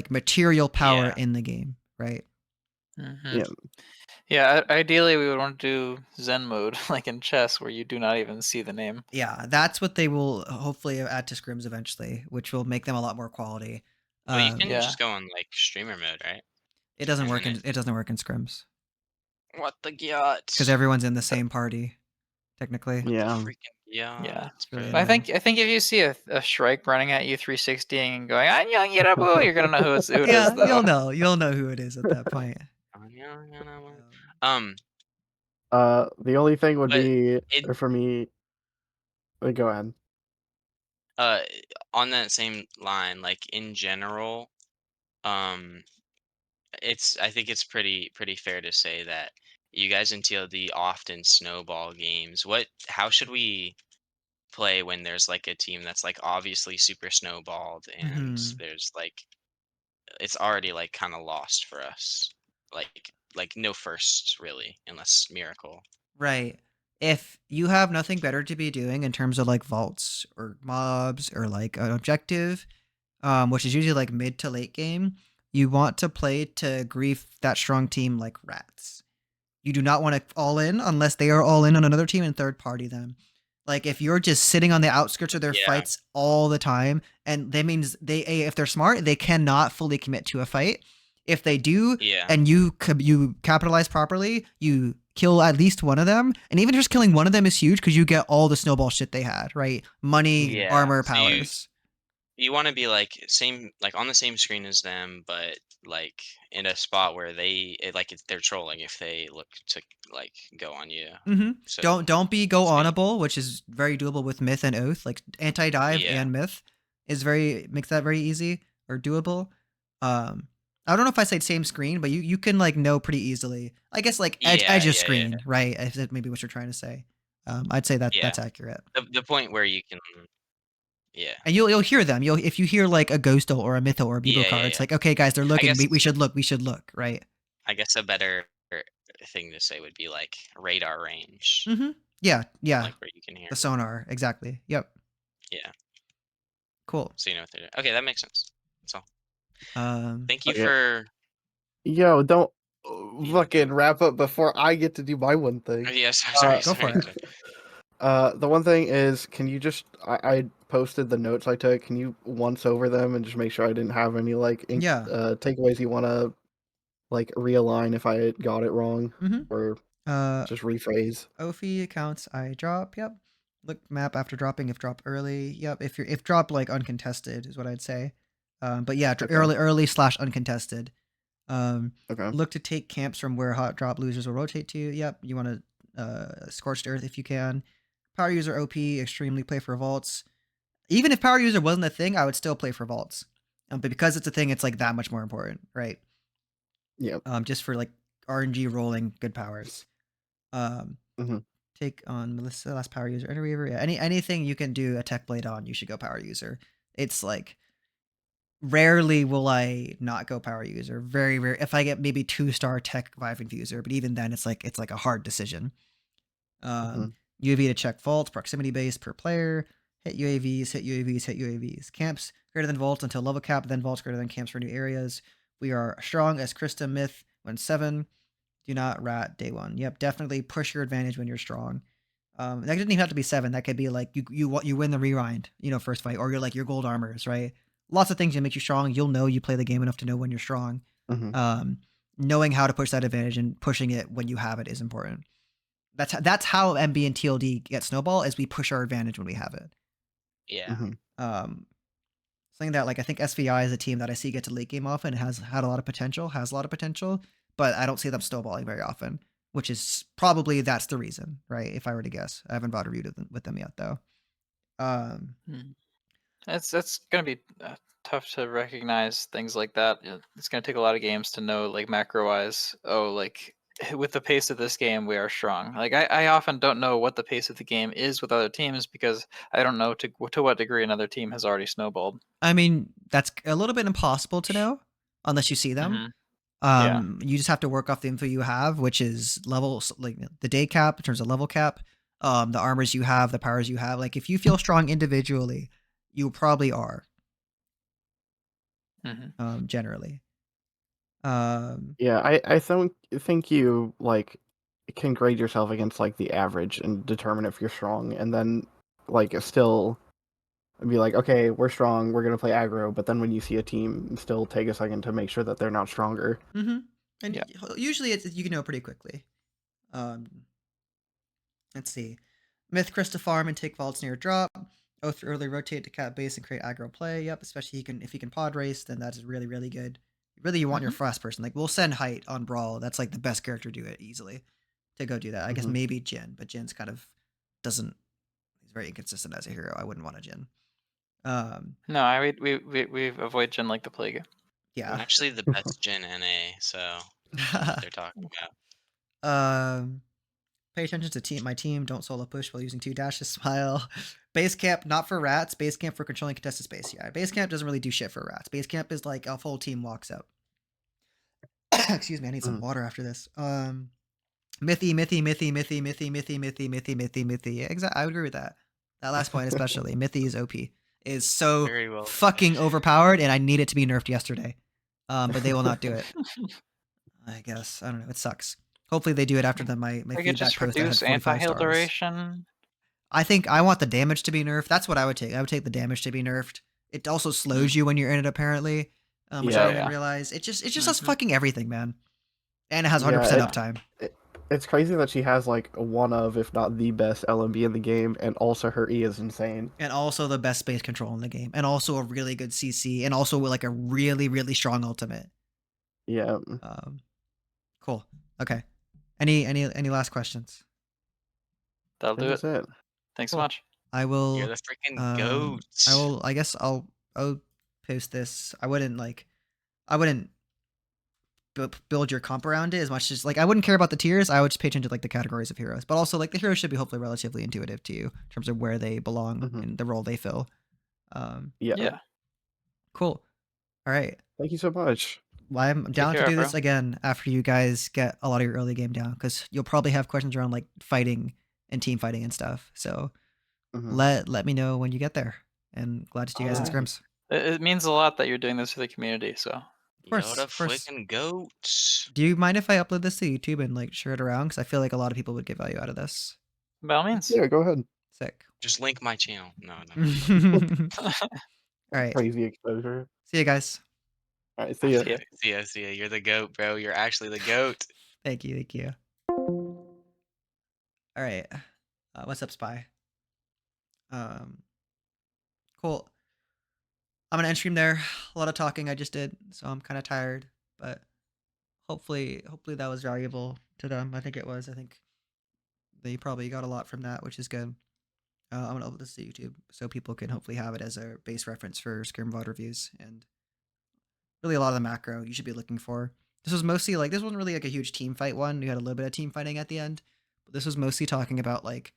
material power yeah. in the game, right? Mm-hmm. yeah. Yeah, ideally we would want to do Zen mode, like in chess, where you do not even see the name. Yeah, that's what they will hopefully add to scrims eventually, which will make them a lot more quality. Well, you can Yeah. just go on like streamer mode, right? It doesn't And work then it doesn't work in scrims what the because yachts? everyone's in the same party technically. What the Yeah. freaking Yeah. yachts, It's really bro? I annoying. think if you see a Shrike running at you 360 and going, "I'm young Yirabu," you're gonna know who it is, Yeah, though. you'll know who it is at that point. Um, The only thing would but be it for me. Go ahead. uh on that same line, like in general, um, I think it's pretty fair to say that you guys in TLD often snowball games. How should we play when there's like a team that's like obviously super snowballed and Mhm. there's like it's already like kind of lost for us. Like no firsts really, unless miracle. Right. If you have nothing better to be doing in terms of like vaults or mobs or like an objective, which is usually like mid to late game, you want to play to grief that strong team like rats. You do not want to all in unless they are all in on another team and third party them. Like if you're just sitting on the outskirts of their Yeah, fights all the time, and that means if they're smart, they cannot fully commit to a fight. If they do, yeah, and you capitalize properly, you kill at least one of them, and even just killing one of them is huge because you get all the snowball shit they had, right? Money, Yeah. yeah. armor, So you powers. you want to be like same like on the same screen as them, but like in a spot where they're trolling if they look to like go on you. Mm-hmm. So Don't be go so onable, which is very doable with myth and oath. Like anti dive yeah, and myth makes that very easy or doable. Um, I don't know if I say same screen, but you can like know pretty easily. I guess like edge yeah, of yeah, yeah. screen, right? If that maybe what you're trying to say. I'd say Yeah. that's accurate. The point where you can, yeah. And you'll hear them. If you hear like a Ghostal or a Mythal or a Bebo card, it's like, okay, guys, they're looking. guess- We should look, right? I guess a better thing to say would be like radar range, Yeah. like where you can hear The sonar, exactly. Yep. Yeah. Cool. So you know what they're doing. Okay, that makes sense. That's all. Thank you Okay. for. Yo, don't fucking wrap up before I get to do my one thing. Yeah, sorry. Go for it. The one thing is, can you just I posted the notes I took. Can you once over them and just make sure I didn't have any like takeaways you want to like realign if I got it wrong or just rephrase. Ophi accounts I drop. Yep. Look map after dropping if drop early. Yep. If drop like uncontested is what I'd say. But yeah, early / uncontested. Okay. Look to take camps from where hot drop losers will rotate to. Yep. You want to scorched earth if you can. Power user OP extremely play for vaults. Even if power user wasn't a thing, I would still play for vaults. But because it's a thing, it's like that much more important, right? Yep. Just for like RNG rolling good powers. Take on Melissa, last power user, Interweaver. Yeah, anything you can do a tech blade on, you should go power user. It's like rarely will I not go power user. Very rare. If I get maybe 2-star tech Vive Infuser, but even then, it's like a hard decision. UAV to check vaults, proximity base per player. Hit UAVs, hit UAVs, hit UAVs. Camps greater than vaults until level cap, then vaults greater than camps for new areas. We are strong as Krista Myth when 7. Do not rat day 1. Yep, definitely push your advantage when you're strong. That doesn't even have to be 7. That could be like you win the rewind, first fight, or you're like your gold armors, right? Lots of things that make you strong. You'll know you play the game enough to know when you're strong. Knowing how to push that advantage and pushing it when you have it is important. That's how MB and TLD get snowball, is we push our advantage when we have it. Yeah. Something that like I think SVI is a team that I see get to late game often, has a lot of potential, but I don't see them snowballing very often, which is probably that's the reason, right? If I were to guess, I haven't bought a reviewed with them yet though. That's gonna be tough to recognize things like that. It's gonna take a lot of games to know, like macro wise. Oh, like with the pace of this game, we are strong. Like I often don't know what the pace of the game is with other teams because I don't know to what degree another team has already snowballed. I mean, that's a little bit impossible to know unless you see them. Yeah. You just have to work off the info you have, which is levels, like the day cap in terms of level cap, the armors you have, the powers you have. Like if you feel strong individually, you probably are. Generally. Yeah, I think you like can grade yourself against like the average and determine if you're strong, and then like still be like, okay, we're strong, we're gonna play aggro, but then when you see a team, still take a second to make sure that they're not stronger. And usually you can know pretty quickly. Let's see. Myth Krista farm and take vaults near drop. Oath early rotate to cap base and create aggro play. Yep, especially if he can pod race, then that is really, really good. Really, you want your fast person. Like we'll send Height on Brawl. That's like the best character to do it easily. To go do that. I guess maybe Jin, but Jin's kind of doesn't. He's very inconsistent as a hero. I wouldn't want a Jin. No, we avoid Jin like the plague. Yeah. I'm actually the best Jin NA, so what they're talking about. Pay attention to my team. Don't solo push while using 2 dashes. Smile. Base camp, not for rats. Base camp for controlling contested space. Yeah, base camp doesn't really do shit for rats. Base camp is like a full team walks out. Excuse me, I need some water after this. Mithy. Yeah, exactly. I would agree with that. That last point especially. Mithy is OP. Is so fucking overpowered, and I need it to be nerfed yesterday. But they will not do it. I guess. I don't know. It sucks. Hopefully they do it after my feedback just post. Reduce I had 45 anti-heal stars. duration. I think I want the damage to be nerfed. That's what I would take. I would take the damage to be nerfed. It also slows you when you're in it, apparently. Which I didn't realize. It just does fucking everything, man. And it has 100% uptime. It's crazy that she has like one of, if not the best LMB in the game, and also her E is insane. And also the best space control in the game. And also a really good CC. And also like a really, really strong ultimate. Yeah. Cool. Okay. Any last questions? That'll do it. Thanks so much. I will. You're the freaking goats. I guess I'll post this. I wouldn't build your comp around it as much as like I wouldn't care about the tiers. I would just pay attention to like the categories of heroes, but also like the heroes should be hopefully relatively intuitive to you in terms of where they belong and the role they fill. Yeah. Cool. All right. Thank you so much. Well, I'm down to care, do this bro. again after you guys get a lot of your early game down because you'll probably have questions around like fighting and team fighting and stuff. So let me know when you get there. And glad to see you guys in Alright. scrims. It means a lot that you're doing this for the community. So Of course, Yoda of course. freaking goats. Do you mind if I upload this to YouTube and like share it around? Because I feel like a lot of people would get value out of this. by all means. Yeah, go ahead. Sick. Just link my channel. No. All right. Crazy exposure. See you guys. All right, see ya. See ya. You're the goat, bro. You're actually the goat. Thank you. Thank you. All right. What's up, Spy? Cool. I'm gonna end stream there. A lot of talking I just did, so I'm kind of tired. But hopefully that was valuable to them. I think it was. I think they probably got a lot from that, which is good. I'm gonna upload this to YouTube so people can hopefully have it as a base reference for Scrim VOD reviews and really a lot of the macro you should be looking for. This was mostly like this wasn't really like a huge team fight one. You had a little bit of team fighting at the end, but this was mostly talking about like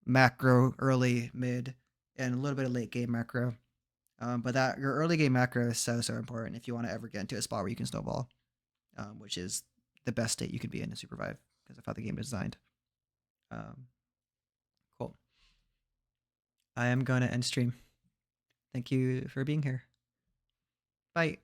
macro, early, mid, and a little bit of late game macro. But that your early game macro is so important if you want to ever get into a spot where you can snowball, which is the best state you could be in SUPERVIVE because of how the game is designed. Cool. I am gonna end stream. Thank you for being here. Bye.